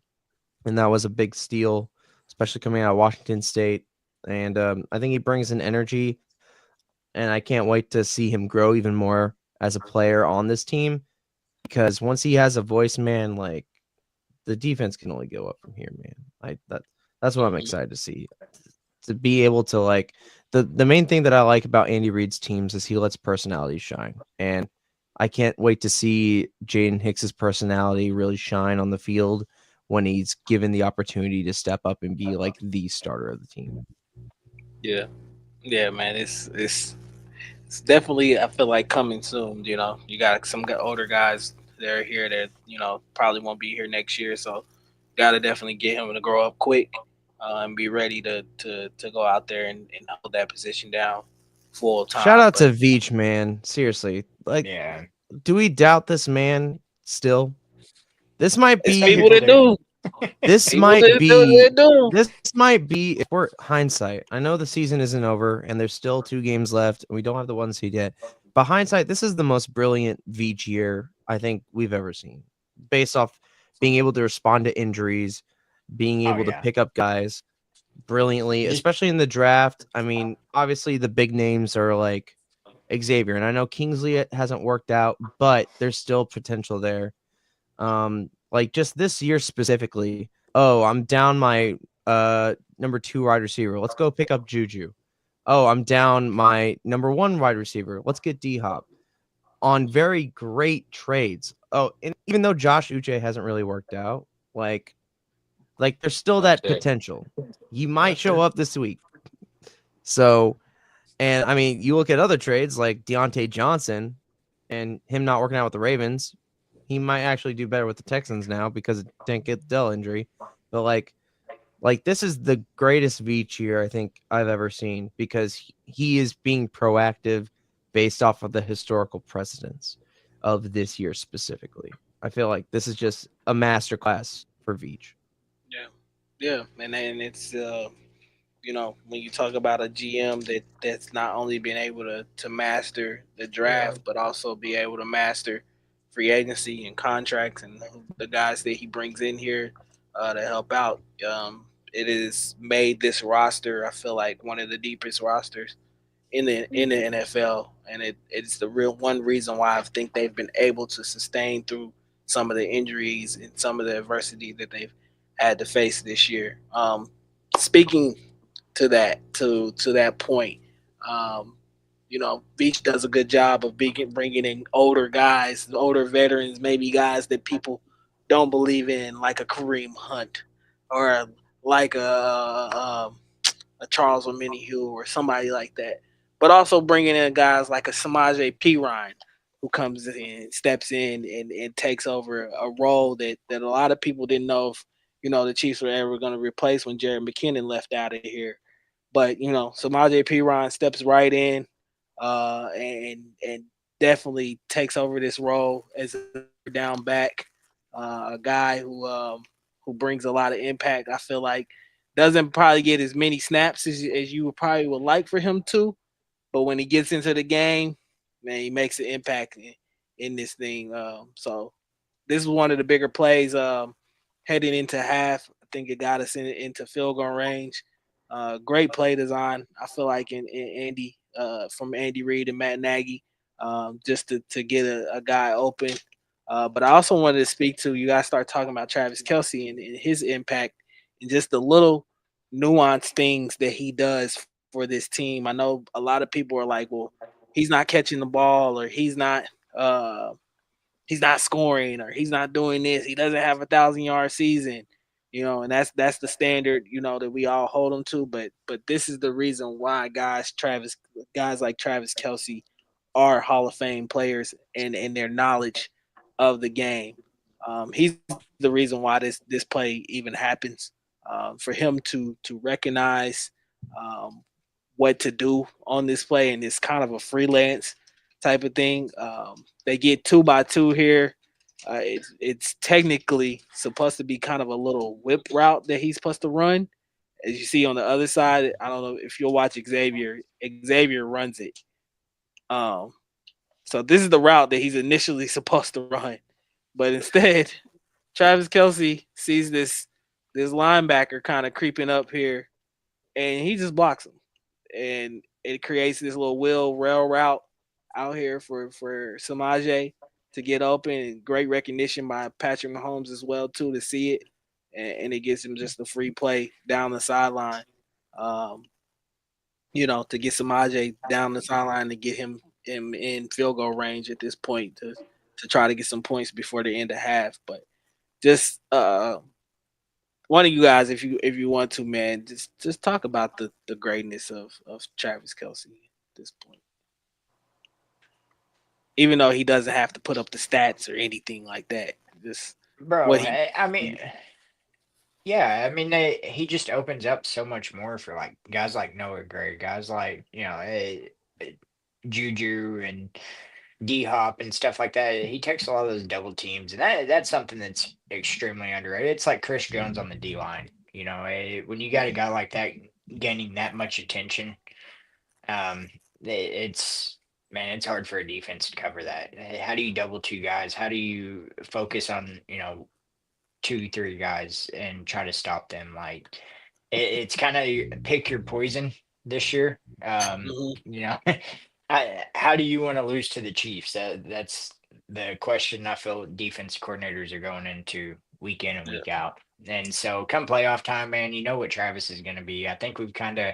that was a big steal, especially coming out of Washington State. And I think he brings an energy, and I can't wait to see him grow even more as a player on this team. Because once he has a voice, man, like the defense can only go up from here, man. That's what I'm excited to see. To be able to like the main thing that I like about Andy Reid's teams is he lets personalities shine, and I can't wait to see Jaden Hicks's personality really shine on the field when he's given the opportunity to step up and be like the starter of the team. Yeah, yeah, man. It's definitely, I feel like, coming soon. You got some older guys that are here that probably won't be here next year, so got to definitely get him to grow up quick and be ready to go out there and hold that position down full Shout time. out But to Veach, man. Seriously, like, Yeah, do we doubt this man still? This might it's some be people people that do. do. This People might that do. be That do. if we're hindsight. I know the season isn't over and there's still 2 games left and we don't have the 1 seed yet. But hindsight, this is the most brilliant Veach year I think we've ever seen. Based off being able to respond to injuries, being Oh able to yeah, pick up guys brilliantly, just especially in the draft. I mean, obviously the big names are like Xavier, and I know Kingsley hasn't worked out, but there's still potential there. Like just this year specifically, oh, I'm down my number 2 wide receiver. Let's go pick up Juju. Oh, I'm down my number 1 wide receiver. Let's get D Hop on very great trades. Oh, and even though Josh Uche hasn't really worked out, like there's still That's that it. potential. He might show up this week. So, and I mean, you look at other trades like Deontay Johnson and him not working out with the Ravens. He might actually do better with the Texans now because of Tank Dell injury. But like this is the greatest Veach year I think I've ever seen because he is being proactive based off of the historical precedents of this year specifically. I feel like this is just a masterclass for Veach. Yeah, yeah, and then it's when you talk about a GM that's not only been able to master the draft, but also be able to master free agency and contracts and the guys that he brings in here to help out. It has made this roster, I feel like, one of the deepest rosters in the NFL, and it's the real one reason why I think they've been able to sustain through some of the injuries and some of the adversity that they've had to face this year. Speaking to that point. Um, Beach does a good job of bringing in older guys, older veterans, maybe guys that people don't believe in, like a Kareem Hunt or like a Charles Omenihu or somebody like that. But also bringing in guys like a Samaje Perine who comes in, steps in, and takes over a role that a lot of people didn't know if the Chiefs were ever going to replace when Jared McKinnon left out of here. But Samaje Perine steps right in, and definitely takes over this role as a down back, a guy who brings a lot of impact. I feel like doesn't probably get as many snaps as you would like for him to, but when he gets into the game, man, he makes an impact in this thing. So this is one of the bigger plays heading into half. I think it got us into field goal range. Great play design. I feel like in Andy from Andy Reid and Matt Nagy, just to get a guy open. But I also wanted to speak to you guys. Start talking about Travis Kelsey and his impact and just the little nuanced things that he does for this team. I know a lot of people are like, well, he's not catching the ball or uh, he's not scoring or he's not doing this. He doesn't have 1,000-yard season, and that's the standard, that we all hold him to. But this is the reason why guys like Travis Kelsey are Hall of Fame players and their knowledge of the game. He's the reason why this play even happens. For him to recognize um, what to do on this play, and it's kind of a freelance type of thing. They get 2x2 here. It's technically supposed to be kind of a little whip route that he's supposed to run. As you see on the other side, I don't know if you'll watch Xavier. Xavier runs it. Um, so this is the route that he's initially supposed to run, but instead, Travis Kelsey sees this linebacker kind of creeping up here, and he just blocks him, and it creates this little wheel rail route out here for Samaje to get open. And great recognition by Patrick Mahomes as well too to see it, and it gives him just a free play down the sideline. Um, to get Samaje down the sideline to get him in field goal range at this point to try to get some points before the end of half. But just one of you guys, if you want to, man, just talk about the greatness of Travis Kelsey at this point. Even though he doesn't have to put up the stats or anything like that, just Bro, what he. I mean, yeah, I mean, he just opens up so much more for like guys like Noah Gray, guys like Juju and D Hop and stuff like that. He takes a lot of those double teams, and that's something that's extremely underrated. It's like Chris Jones on the D line. When you got a guy like that gaining that much attention, it's man, it's hard for a defense to cover that. How do you double two guys? How do you focus on 2, 3 guys and try to stop them? Like it's kind of pick your poison this year. How do you want to lose to the Chiefs? That's the question I feel defense coordinators are going into week in and week out. And so come playoff time, man, you know what Travis is going to be. I think we've kind of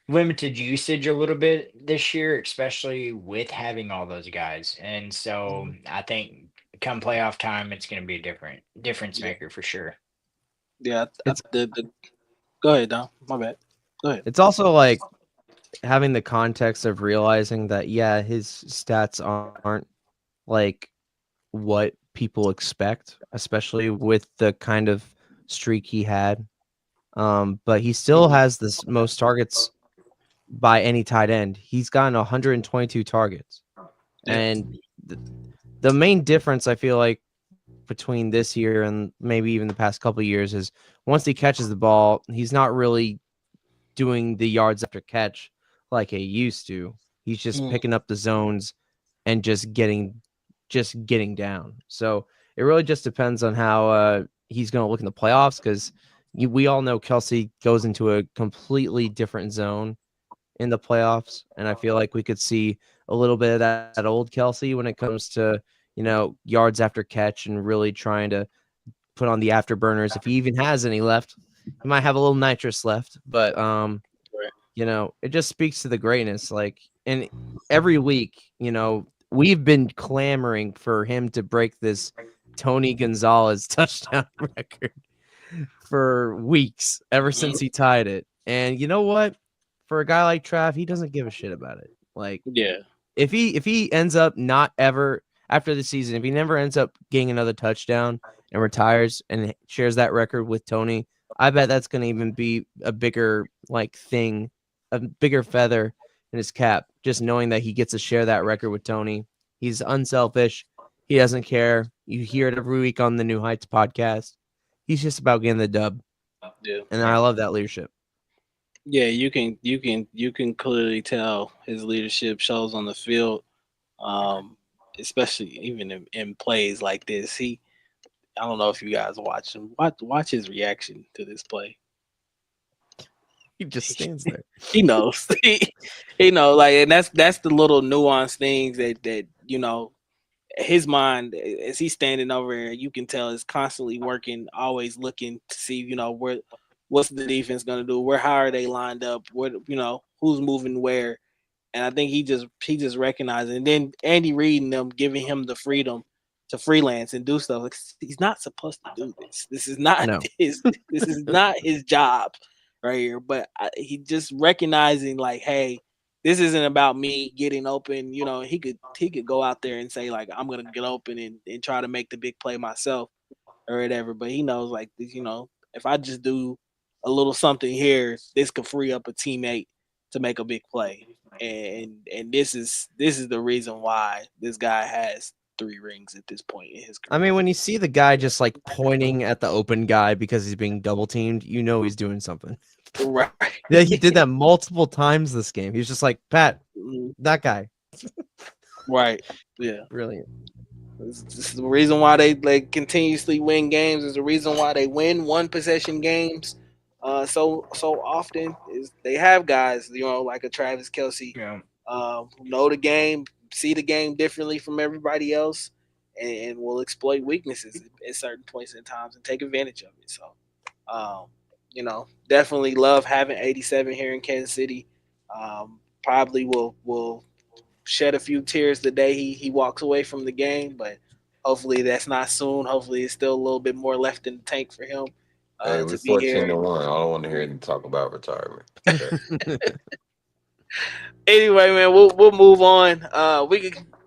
limited usage a little bit this year, especially with having all those guys. And so I think come playoff time, it's going to be a difference maker for sure. Yeah, go ahead, Dom. My bad. Go ahead. It's also like having the context of realizing that, yeah, his stats aren't like what people expect, especially with the kind of streak he had. But he still has this most targets by any tight end. He's gotten 122 targets. And the main difference I feel like between this year and maybe even the past couple of years is once he catches the ball, he's not really doing the yards after catch like he used to. He's just picking up the zones and just getting down. So it really just depends on how he's going to look in the playoffs, because we all know Kelsey goes into a completely different zone in the playoffs, and I feel like we could see a little bit of that old Kelsey when it comes to yards after catch and really trying to put on the afterburners if he even has any left. He might have a little nitrous left, but it just speaks to the greatness. Like, and every week, we've been clamoring for him to break this Tony Gonzalez touchdown record for weeks, ever since he tied it. And you know what? For a guy like Trav, he doesn't give a shit about it. Like, if he ends up not ever after the season, if he never ends up getting another touchdown and retires and shares that record with Tony, I bet that's going to even be a bigger thing, a bigger feather in his cap, just knowing that he gets to share that record with Tony. He's unselfish. He doesn't care. You hear it every week on the New Heights podcast. He's just about getting the dub. Yeah. And I love that leadership. Yeah, you can clearly tell his leadership shows on the field, especially even in plays like this. I don't know if you guys watch him. Watch his reaction to this play. He just stands there. He knows. he knows. And that's the little nuanced things that his mind, as he's standing over there, you can tell is constantly working, always looking to see what's the defense going to do, how are they lined up, who's moving where. And I think he just recognized it. And then Andy Reid and them giving him the freedom to freelance and do stuff. Like, he's not supposed to do this. This is not this is not his job right here. But he just recognizing hey, this isn't about me getting open. He could go out there and say I'm going to get open and try to make the big play myself or whatever. But he knows if I just do a little something here, this could free up a teammate to make a big play. And this is the reason why this guy has 3 rings at this point in his I career. mean, when you see the guy just like pointing at the open guy because he's being double teamed, you know he's doing something. Right. Yeah, he did that multiple times this game. He was just like, Pat, Mhm. that guy. Right. Yeah. Brilliant. This is the reason why they continuously win games. Is the reason why they win one possession games so often. Is they have guys, like a Travis Kelsey, Yeah. who know the game, see the game differently from everybody else, and will exploit weaknesses at certain points in times and take advantage of it. So, um, definitely love having 87 here in Kansas City. Probably will shed a few tears the day he walks away from the game, but hopefully that's not soon. Hopefully it's still a little bit more left in the tank for him Hey, we're to be here. 14-1. I don't want to hear him talk about retirement. Okay. Anyway, man, we'll move on.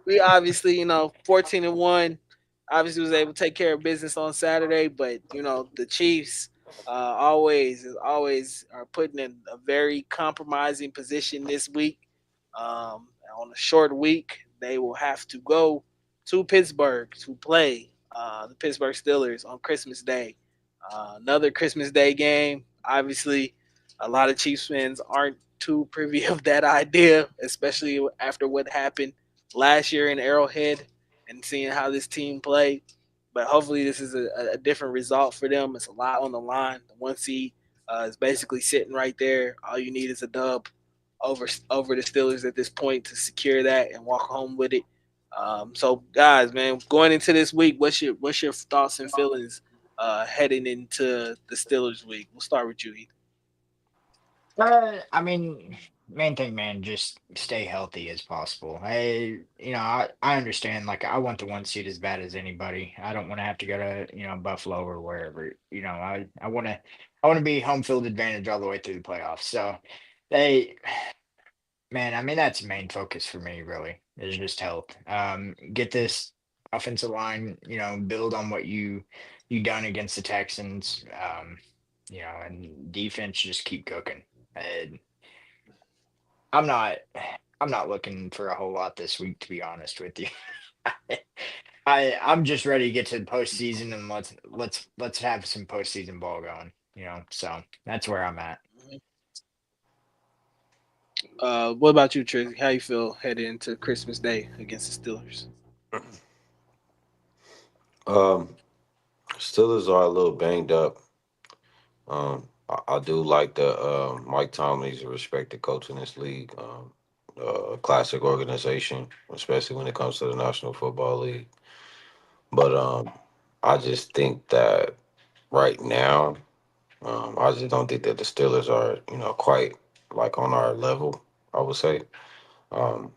We obviously 14-1. Obviously was able to take care of business on Saturday, but the Chiefs always are putting in a very compromising position this week. On a short week, they will have to go to Pittsburgh to play the Pittsburgh Steelers on Christmas Day. Another Christmas Day game. Obviously, a lot of Chiefs fans aren't too privy of that idea, especially after what happened last year in Arrowhead and seeing how this team played. But hopefully, this is a different result for them. It's a lot on the line. The 1 seed is basically sitting right there. All you need is a dub over the Steelers at this point to secure that and walk home with it. So, guys, man, going into this week, what's your thoughts and feelings heading into the Steelers week? We'll start with you, Heath. I mean, main thing, man, just stay healthy as possible. I understand. Like, I want the 1 seed as bad as anybody. I don't want to have to go to Buffalo or wherever. I want to be home field advantage all the way through the playoffs. So, they, man, I mean, that's the main focus for me. Really, is just health. Get this offensive line. Build on what you done against the Texans. And defense just keep cooking. And I'm not I'm not looking for a whole lot this week, to be honest with you. I'm just ready to get to the postseason and let's have some postseason ball going. So that's where I'm at. What about you, Tracy? How you feel heading into Christmas Day against the Steelers? Um, Steelers are a little banged up. I do like the Mike Tomlin. He's a respected coach in this league. Classic organization, especially when it comes to the National Football League. But I just think that right now, I just don't think that the Steelers are, quite like on our level. I would say, um,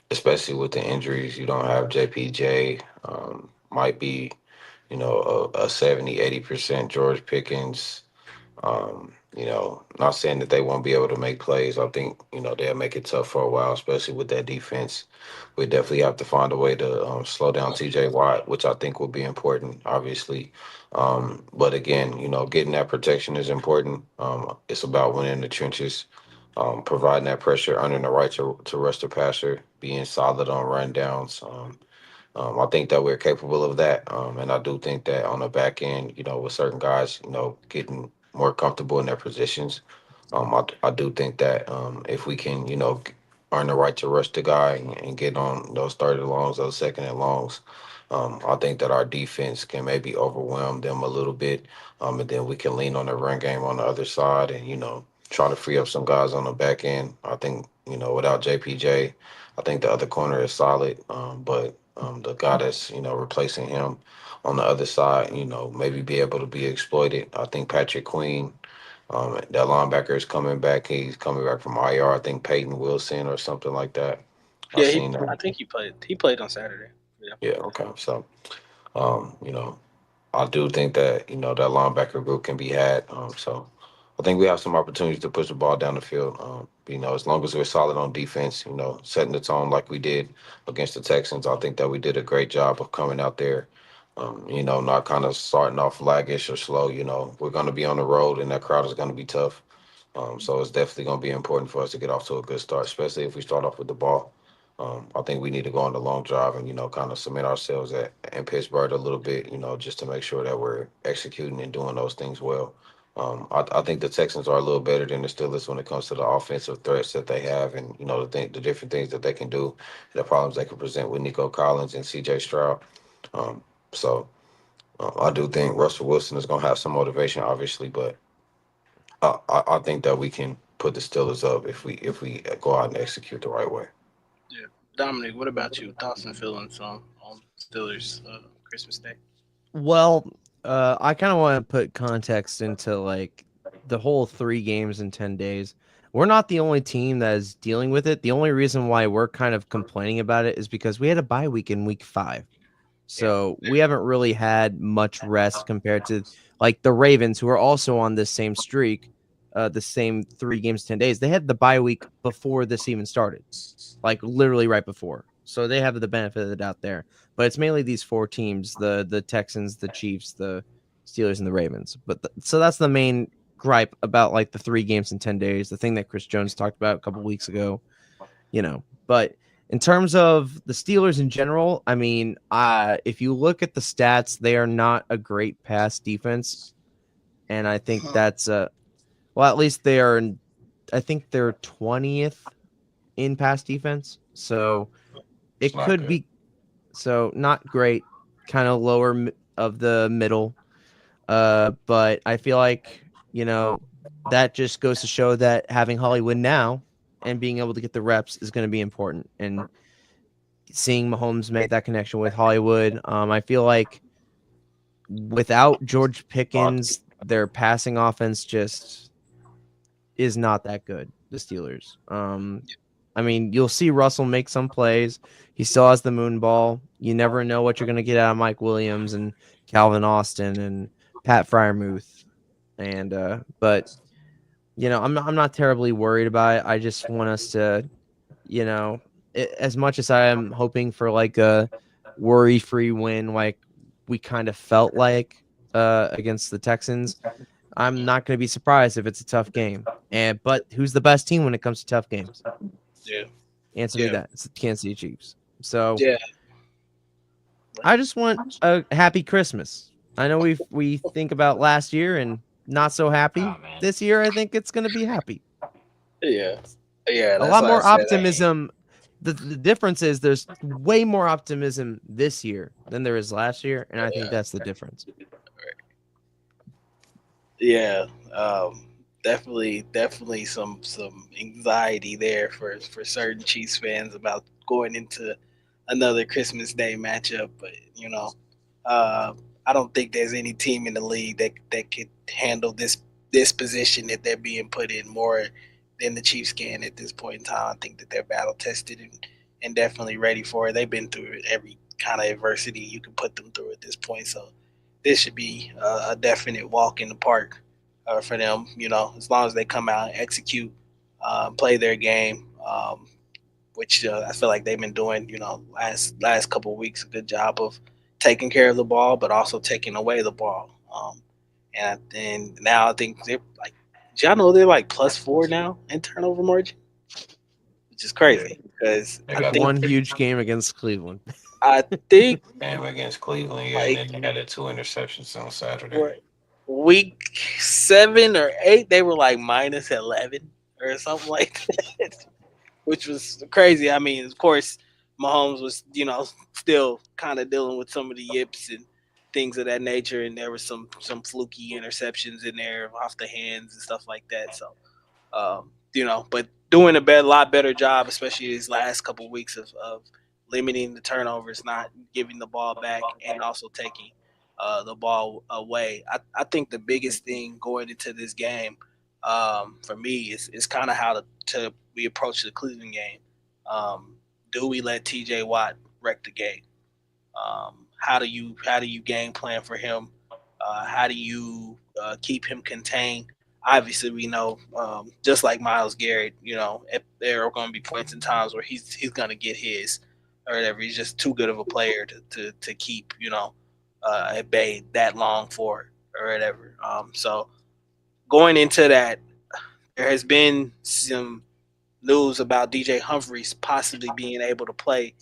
especially with the injuries, you don't have JPJ. Might be, a 70-80% George Pickens. Not saying that they won't be able to make plays. I think, they'll make it tough for a while, especially with that defense. We definitely have to find a way to slow down TJ Watt, which I think will be important, obviously. But again, getting that protection is important. It's about winning the trenches, providing that pressure, earning the right to rush the passer, being solid on rundowns. I think that we're capable of that. And I do think that on the back end, with certain guys, getting more comfortable in their positions, I do think that if we can, earn the right to rush the guy and get on those third and longs, those second and longs, I think that our defense can maybe overwhelm them a little bit. And then we can lean on the run game on the other side and, try to free up some guys on the back end. I think, without JPJ, I think the other corner is solid. But the guy that's, replacing him on the other side, maybe be able to be exploited. I think Patrick Queen, that linebacker is coming back. He's coming back from IR. I think Peyton Wilson or something like that. I Yeah, seen that. I think he played. He played on Saturday. Yeah. Yeah, okay. So, you know, I do think that that linebacker group can be had. So I think we have some opportunities to push the ball down the field. As long as we're solid on defense, setting the tone like we did against the Texans, I think that we did a great job of coming out there. Not kind of starting off laggish or slow. We're going to be on the road, and that crowd is going to be tough. So it's definitely going to be important for us to get off to a good start, especially if we start off with the ball. I think we need to go on the long drive and, kind of cement ourselves in Pittsburgh a little bit, just to make sure that we're executing and doing those things well. I think the Texans are a little better than the Steelers when it comes to the offensive threats that they have and, the different things that they can do, the problems they can present with Nico Collins and C.J. Stroud. So I do think Russell Wilson is going to have some motivation, obviously, but I think that we can put the Steelers up if we go out and execute the right way. Yeah. Dominic, what about you? Thoughts and feelings on Steelers Christmas Day? Well, I kind of want to put context into like the whole 3 games in 10 days. We're not the only team that is dealing with it. The only reason why we're kind of complaining about it is because we had a bye week in week 5. So we haven't really had much rest compared to like the Ravens, who are also on this same streak, the same 3 games, 10 days. They had the bye week before this even started, like literally right before. So they have the benefit of the doubt there. But it's mainly these 4 teams, the Texans, the Chiefs, the Steelers, and the Ravens. But so that's the main gripe about like the 3 games in 10 days, the thing that Chris Jones talked about a couple weeks ago, But in terms of the Steelers in general, I mean, if you look at the stats, they are not a great pass defense. And I think that's well, at least they are I think they're 20th in pass defense. So it could be not great, kind of lower of the middle. But I feel like, that just goes to show that having Hollywood now and being able to get the reps is going to be important. And seeing Mahomes make that connection with Hollywood, I feel like without George Pickens, their passing offense just is not that good, the Steelers. I mean, you'll see Russell make some plays. He still has the moon ball. You never know what you're going to get out of Mike Williams and Calvin Austin and Pat Freiermuth. And but I'm not terribly worried about it. I just want us to, as much as I am hoping for like a worry-free win, like we kind of felt like against the Texans, I'm not going to be surprised if it's a tough game. But who's the best team when it comes to tough games? Yeah. Answer me that. It's the Kansas City Chiefs. So Yeah. I just want a happy Christmas. I know we think about last year and not so happy. This year, I think it's going to be happy. Yeah. Yeah. A lot more optimism. The difference is there's way more optimism this year than there is last year, and I think that's the difference. Yeah. Definitely some anxiety there for certain Chiefs fans about going into another Christmas Day matchup. But I don't think there's any team in the league that could handle this position that they're being put in more than the Chiefs can at this point in time. I think that they're battle tested and definitely ready for it. They've been through every kind of adversity you can put them through at this point. So this should be a definite walk in the park for them. As long as they come out and execute, play their game, which I feel like they've been doing. Last couple of weeks, a good job of taking care of the ball, but also taking away the ball. And now I think they're like, did y'all know they're like +4 now in turnover margin, which is crazy because I think one huge game against Cleveland. I think game against Cleveland, and then they had the 2 interceptions on Saturday. Week 7 or 8, they were like -11 or something like that, which was crazy. I mean, of course, Mahomes was, still kind of dealing with some of the yips and things of that nature, and there was some fluky interceptions in there off the hands and stuff like that. So, but doing a lot better job, especially these last couple of weeks of limiting the turnovers, not giving the ball back, and also taking the ball away. I think the biggest thing going into this game for me is kind of how we approach the Cleveland game. Do we let TJ Watt wreck the game? How do you game plan for him? How do you keep him contained? Obviously, we know, just like Myles Garrett, there are going to be points and times where he's going to get his or whatever. He's just too good of a player to keep, at bay that long for or whatever. So going into that there has been some news about DJ Humphries possibly being able to play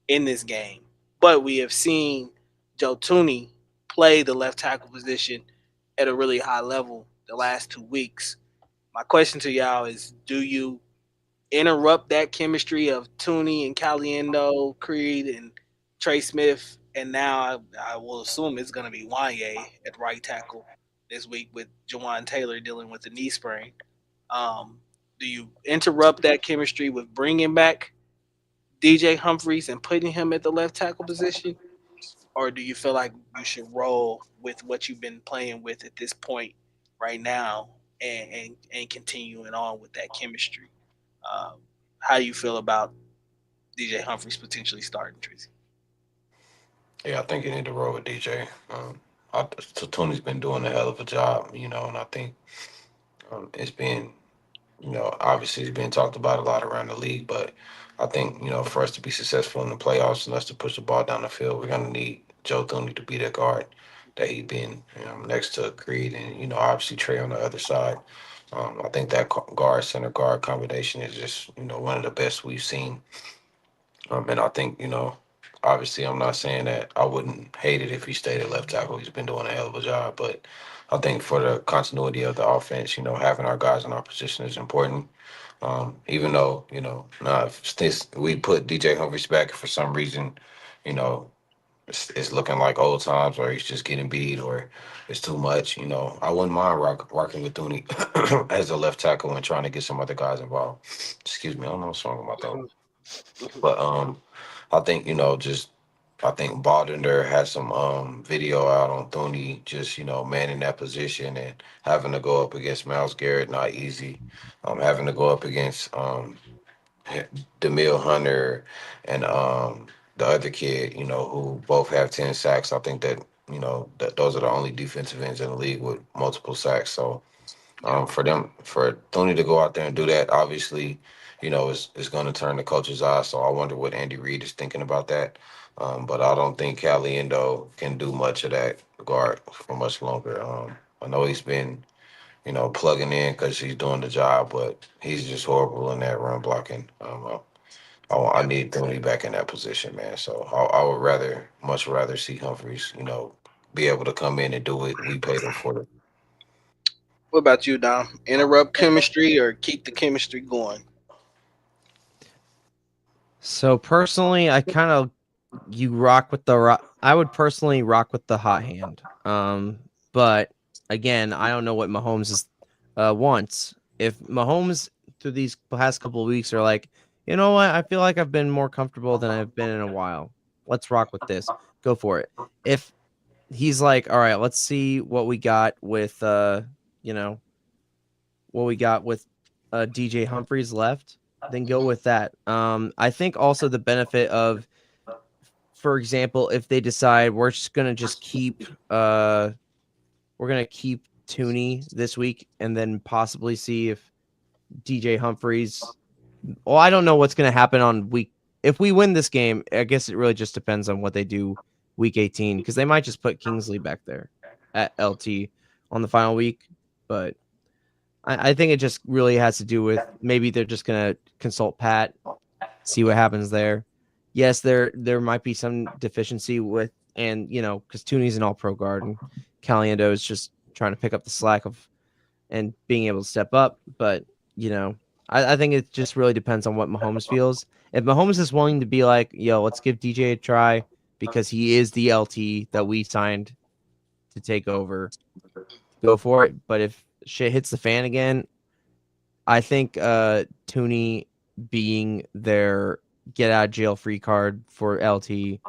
in this game, but we have seen Joe Tooney play the left tackle position at a really high level the last 2 weeks. My question to y'all is: do you interrupt that chemistry of Tooney and Caliendo, Creed and Trey Smith, and now I will assume it's going to be Wanye at right tackle this week with Jawan Taylor dealing with the knee sprain? Um, do you interrupt that chemistry with bringing back DJ Humphries and putting him at the left tackle position, or do you feel like you should roll with what you've been playing with at this point right now and continuing on with that chemistry? Um, how do you feel about DJ Humphries potentially starting, Tracy? Yeah, I think you need to roll with DJ. So Tony's been doing a hell of a job, and I think it's been, obviously it's been talked about a lot around the league, but I think, for us to be successful in the playoffs and us to push the ball down the field, we're going to need Joe Thuney to be that guard that he's been, next to Creed and, obviously Trey on the other side. I think that guard center guard combination is just, one of the best we've seen. And I think, obviously I'm not saying that I wouldn't hate it if he stayed at left tackle. He's been doing a hell of a job. But I think for the continuity of the offense, having our guys in our position is important. Even though, now if we put DJ Humphries back for some reason, you know, it's looking like old times or he's just getting beat or it's too much, I wouldn't mind rocking with Thuney as a left tackle and trying to get some other guys involved. Excuse me, I don't know what's wrong with my throat. But I think just I think Baldinger had some video out on Thuney just manning that position and having to go up against Myles Garrett not easy. Having to go up against DeMille Hunter and the other kid who both have 10 sacks. I think that that those are the only defensive ends in the league with multiple sacks. So for Tony to go out there and do that, obviously, it's going to turn the coach's eyes. So I wonder what Andy Reid is thinking about that. But I don't think Caliendo can do much of that guard for much longer. I know he's been, plugging in because he's doing the job, but he's just horrible in that run blocking. I need Tony back in that position, man. So I would much rather see Humphries, be able to come in and do it. We paid him for it. What about you, Dom? Interrupt chemistry or keep the chemistry going? So personally, I kind of you rock with the I would personally rock with the hot hand. But again, I don't know what Mahomes is wants. If Mahomes through these past couple of weeks are like, you know what, I feel like I've been more comfortable than I've been in a while. Let's rock with this. Go for it. If he's like, all right, let's see what we got with DJ Humphries left, then go with that. I think also the benefit of, for example, if they decide we're gonna keep Tooney this week and then possibly see if DJ Humphries. Well, I don't know what's gonna happen on week. If we win this game, I guess it really just depends on what they do week 18 because they might just put Kingsley back there at LT on the final week, but I think it just really has to do with maybe they're just gonna consult Pat, see what happens there. Yes, there might be some deficiency with, and because Tooney's an all-pro guard and Caliendo is just trying to pick up the slack of and being able to step up. But I think it just really depends on what Mahomes feels. If Mahomes is willing to be like, yo, let's give DJ a try because he is the LT that we signed to take over, go for it. But if shit hits the fan again, I think Tooney being their get out of jail free card for LT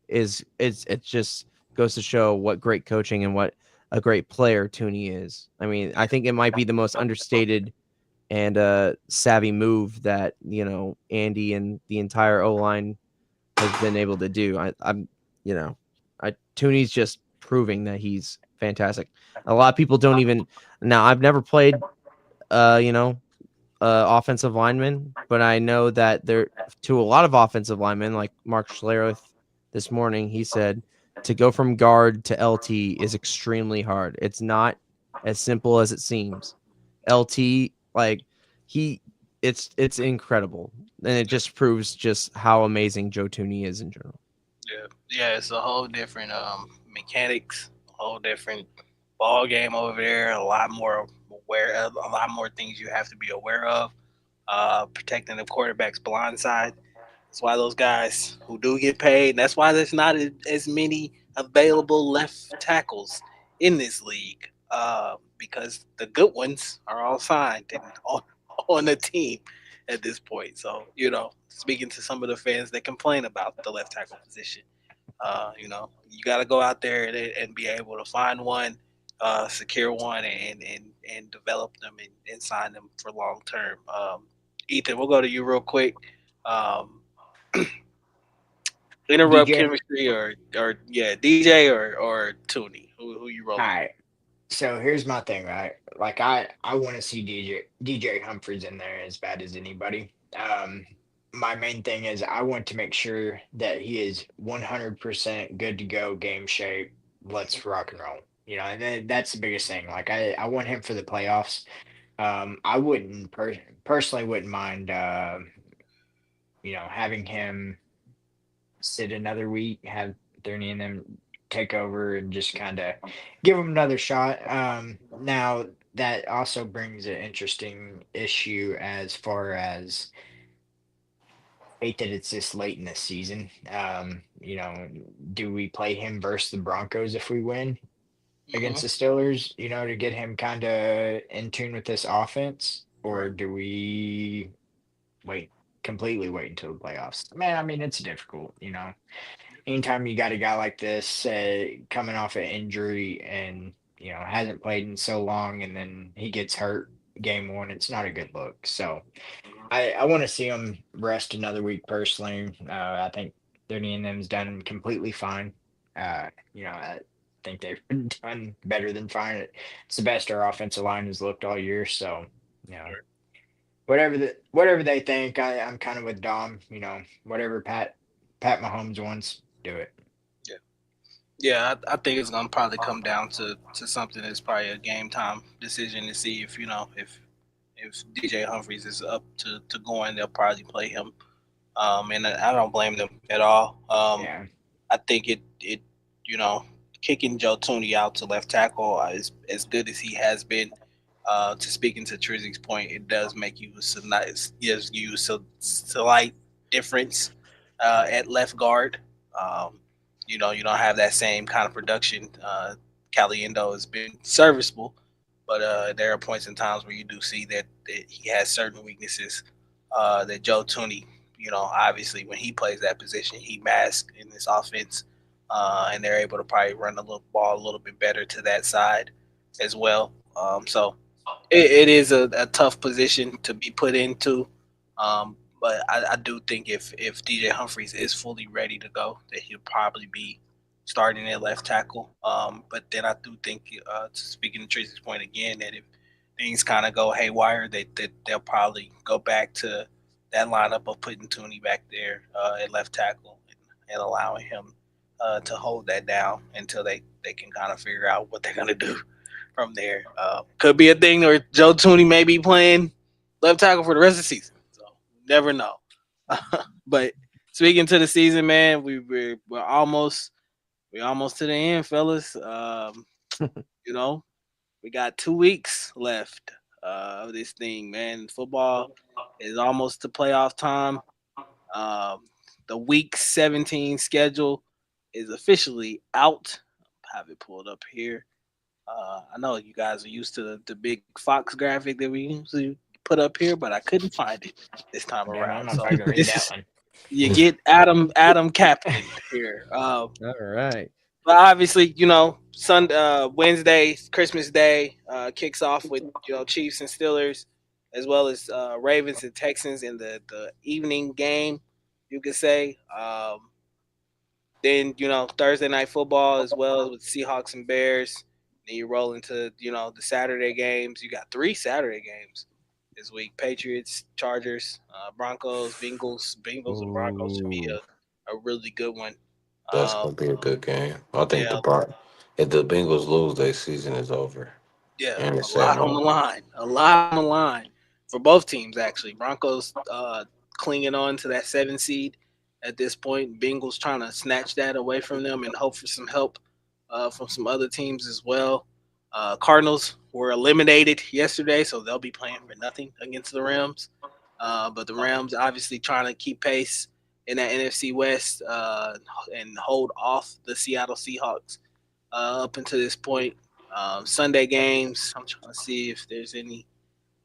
it just goes to show what great coaching and what a great player Tooney is. I mean, I think it might be the most understated and savvy move that Andy and the entire O line has been able to do. Tooney's just proving that he's fantastic. A lot of people don't even now. I've never played, offensive linemen, but I know that there to a lot of offensive linemen, like Mark Schlereth this morning, he said to go from guard to LT is extremely hard. It's not as simple as it seems. LT Like he, it's incredible, and it just proves just how amazing Joe Tooney is in general. Yeah, yeah, it's a whole different mechanics, a whole different ball game over there. A lot more aware of, a lot more things you have to be aware of. Protecting the quarterback's blind side. That's why those guys who do get paid. That's why there's not as many available left tackles in this league. Because the good ones are all signed and on the team at this point. So speaking to some of the fans that complain about the left tackle position, you got to go out there and be able to find one, secure one, and develop them and sign them for long term. Ethan, we'll go to you real quick. Um, interrupt DJ. chemistry or yeah, DJ or Tooney. Who you All rolling with? right. So here's my thing, right? Like I want to see DJ Humphries in there as bad as anybody. My main thing is I want to make sure that he is 100% good to go, game shape. Let's rock and roll. And that's the biggest thing. Like I want him for the playoffs. I wouldn't personally wouldn't mind having him sit another week, have Thurney and them take over and just kind of give them another shot. Now that also brings an interesting issue as far as hate that it's this late in the season. Do we play him versus the Broncos if we win Hmm. against the Steelers? To get him kind of in tune with this offense, or Right. do we wait completely wait until the playoffs? Man, I mean it's difficult. Anytime you got a guy like this coming off an injury and hasn't played in so long, and then he gets hurt game one, it's not a good look. So I want to see him rest another week personally. I think Dirty and them's done completely fine. I think they've done better than fine. It's the best our offensive line has looked all year. So you know whatever they think, I'm kind of with Dom. Whatever Pat Mahomes wants, do it. Yeah. Yeah, I think it's gonna probably come down to something that's probably a game time decision to see if if DJ Humphries is up to going, they'll probably play him. And I don't blame them at all. Yeah, I think it you know kicking Joe Tooney out to left tackle is as good as he has been. To speaking to Trizzy's point, it does make you some nice, gives you some slight difference at left guard. Um, you don't have that same kind of production. Caliendo has been serviceable, but there are points and times where you do see that he has certain weaknesses that Joe Tooney, obviously when he plays that position, he masks in this offense, and they're able to probably run the little ball a little bit better to that side as well. So it is a tough position to be put into. But I do think if DJ Humphries is fully ready to go, that he'll probably be starting at left tackle. But then I do think, speaking to Tracy's point again, that if things kind of go haywire, that they'll probably go back to that lineup of putting Tooney back there at left tackle and allowing him to hold that down until they can kind of figure out what they're gonna do from there. Could be a thing where Joe Tooney may be playing left tackle for the rest of the season. So never know. But speaking to the season, man, we're almost to the end, fellas. You know, we got 2 weeks left of this thing, man. Football is almost to playoff time. Um, the Week 17 schedule is officially out. Have it pulled up here. I know you guys are used to the big Fox graphic that we usually put up here, but I couldn't find it this time damn, I'm around. not So probably gonna read this that is one. you get Adam Captain here. All right. But obviously, Sunday, Wednesday, Christmas Day, kicks off with Chiefs and Steelers, as well as Ravens and Texans in the evening game. You could say. Then Thursday night football as well with Seahawks and Bears. Then you roll into the Saturday games. You got 3 Saturday games this week: Patriots, Chargers, Broncos, Bengals. Bengals and Broncos should be Ooh. a really good one. That's Um, gonna be a good game. I think yeah, if the Bengals lose, their season is over. yeah, And a it's lot saying on the no. line. A lot on the line. for both teams actually. Broncos clinging on to that 7 seed at this point. Bengals trying to snatch that away from them and hope for some help from some other teams as well. Cardinals were eliminated yesterday, so they'll be playing for nothing against the Rams. But the Rams obviously trying to keep pace in that NFC West and hold off the Seattle Seahawks up until this point. Sunday games, I'm trying to see if there's any.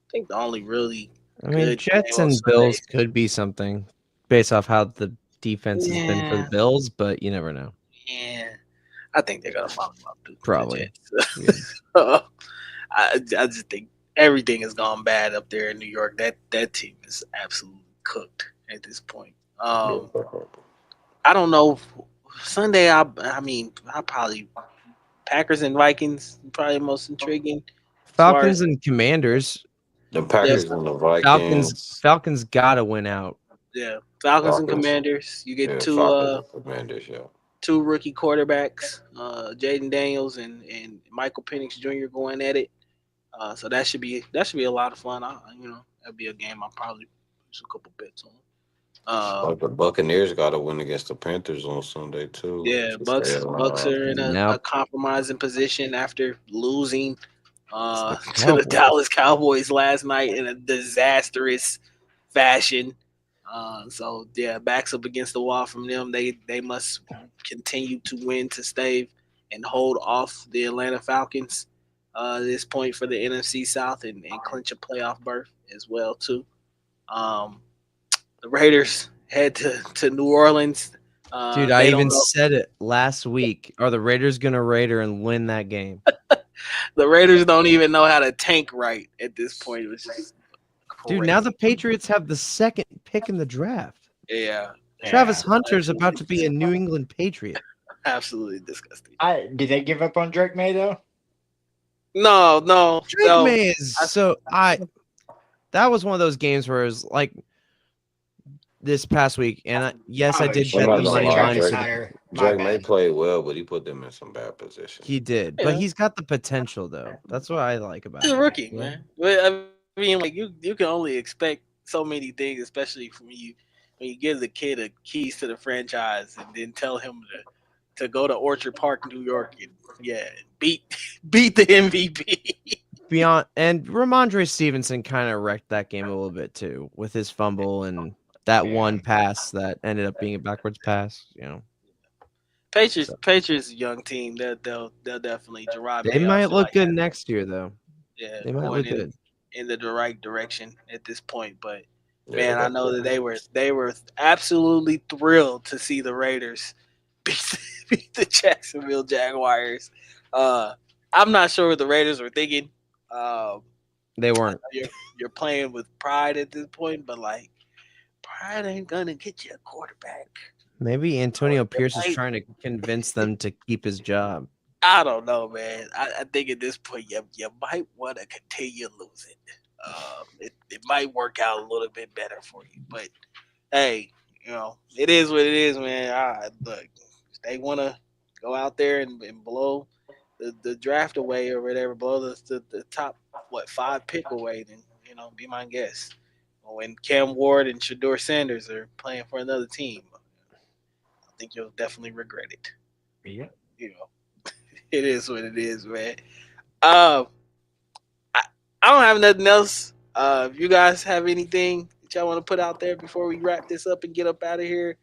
I think the only really I mean, good Jets game on and Bills Sunday. could be something based off how the defense has been for the Yeah, Bills, but you never know. yeah. I think they're gonna follow up to Probably. the Jets. I just think everything has gone bad up there in New York. That team is absolutely cooked at this point. I don't know. Sunday, I mean, I probably Packers and Vikings probably most intriguing as far Falcons as and Commanders. The yeah, Packers and the Falcons Vikings. Falcons gotta win out. yeah, Falcons and Falcons. Commanders. You get Yeah, two Falcons and Commanders, yeah. two rookie quarterbacks, Jaden Daniels and Michael Penix Jr. going at it. So that should be a lot of fun. That'd be a game I'll probably put a couple bets on. Like the Buccaneers got to win against the Panthers on Sunday too. Yeah, Bucks are in a Nope. compromising position after losing The to the Cowboys. Dallas Cowboys last night in a disastrous fashion. So yeah, backs up against the wall from them. They must continue to win to stave and hold off the Atlanta Falcons at this point for the NFC South and clinch a playoff berth as well too. The Raiders head to New Orleans. Dude, I even said it last week. Are the Raiders gonna Raider and win that game? The Raiders don't even know how to tank right at this point. It was just Dude, now the Patriots have the second pick in the draft. yeah, Travis Hunter's about to be a New England Patriot. absolutely disgusting. Did they give up on Drake May though? No. Drake May is that was one of those games where it was like this past week, and I did bet the money line. Drake May played well, but he put them in some bad positions. He did, Yeah. but he's got the potential though. That's what I like about He's a him. rookie, Yeah. man. But I mean, like you can only expect so many things, especially from you when you give the kid the keys to the franchise and then tell him to go to Orchard Park, New York, and beat the MVP. Beyond and Ramondre Stevenson kind of wrecked that game a little bit too with his fumble and that one pass that ended up being a backwards pass. Patriots, young team. They'll definitely Gerard. They might look good next year though. Yeah, They might look good in the right direction at this point. But Yeah, man, I know that they were absolutely thrilled to see the Raiders beat the Jacksonville Jaguars. I'm not sure what the Raiders were thinking. They weren't. You're playing with pride at this point, but like pride ain't gonna get you a quarterback. Maybe Antonio Pierce is trying to convince them to keep his job. I don't know, man. I think at this point you might want to continue losing. It might work out a little bit better for you, but hey, it is what it is, man. Look, if they want to go out there and blow the draft away or whatever, blow the top 5 pick away, then be my guest. When Cam Ward and Shador Sanders are playing for another team, I think you'll definitely regret it. Yeah. It is what it is, man. I don't have nothing else. If you guys have anything that y'all want to put out there before we wrap this up and get up out of here,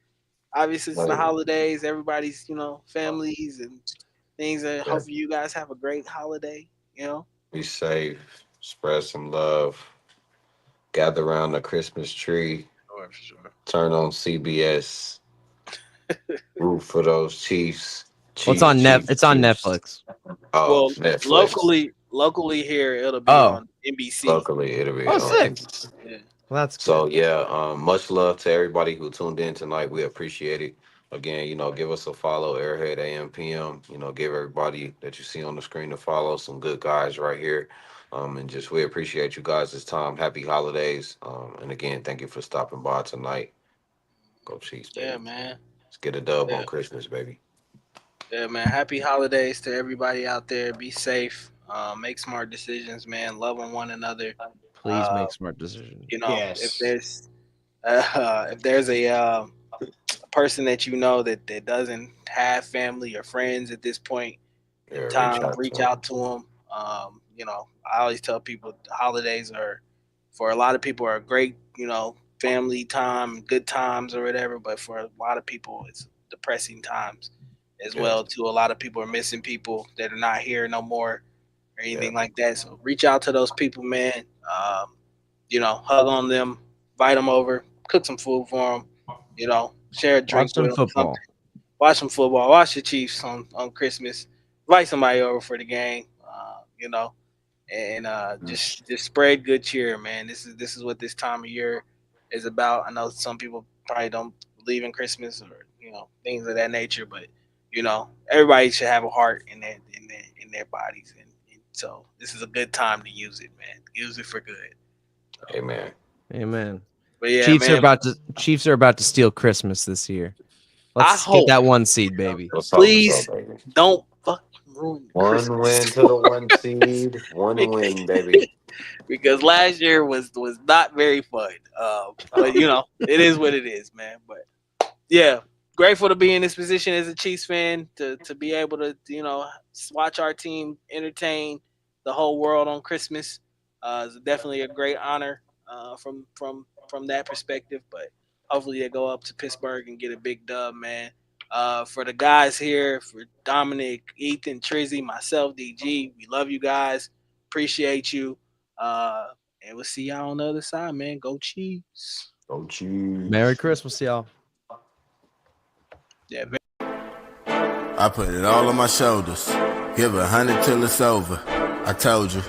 obviously it's the holidays. Everybody's, families and things. And hopefully you guys have a great holiday. Be safe, spread some love, gather around the Christmas tree, Sure. turn on CBS, root for those Chiefs. It's on Netflix. Oh, Well, Netflix. locally here it'll be on NBC. Locally, it'll be Oh, on sick. NBC. Yeah. Well, that's So good. much love to everybody who tuned in tonight. We appreciate it. Again, give us a follow, Arrowhead PM. Give everybody that you see on the screen to follow. Some good guys right here. And just we appreciate you guys this time. Happy holidays. And again, thank you for stopping by tonight. Go Chiefs, baby. Yeah, man. Let's get a dub on Christmas, baby. Yeah, man. Happy holidays to everybody out there. Be safe. Make smart decisions, man. Love on one another. Please make smart decisions. You know, Yes. if there's a person that you know that doesn't have family or friends at this point in Yeah, time, reach to out to them. You know, I always tell people the holidays are, for a lot of people, are great, you know, family time, good times or whatever. But for a lot of people, it's depressing times as Yeah. well. Too, a lot of people are missing people that are not here no more or anything Yeah. like that. So reach out to those people, man. You know, hug on them, invite them over, cook some food for them. You know, share a drink Watch some with them. football. Watch some football. Watch the Chiefs on Christmas. Invite somebody over for the game. You know, and just spread good cheer, man. This is what this time of year is about. I know some people probably don't believe in Christmas or things of that nature, but everybody should have a heart in their bodies, and so this is a good time to use it, man. Use it for good. Amen. Amen. But yeah, Chiefs man. are about to steal Christmas this year. Let's I get hope, that 1 seed, baby. Let's hope please so, baby. don't fucking ruin One Christmas. win to the 1 seed. One win, baby. Because last year was not very fun. But it is what it is, man. But yeah, grateful to be in this position as a Chiefs fan to be able to watch our team entertain the whole world on Christmas. It's definitely a great honor from that perspective. But hopefully they go up to Pittsburgh and get a big dub, man. For the guys here, for Dominic, Ethan, Trizzy, myself, DG, we love you guys. Appreciate you. And we'll see y'all on the other side, man. Go Chiefs. Go Chiefs. Merry Christmas, y'all. Yeah, I put it all on my shoulders. Give 100 till it's over. I told you.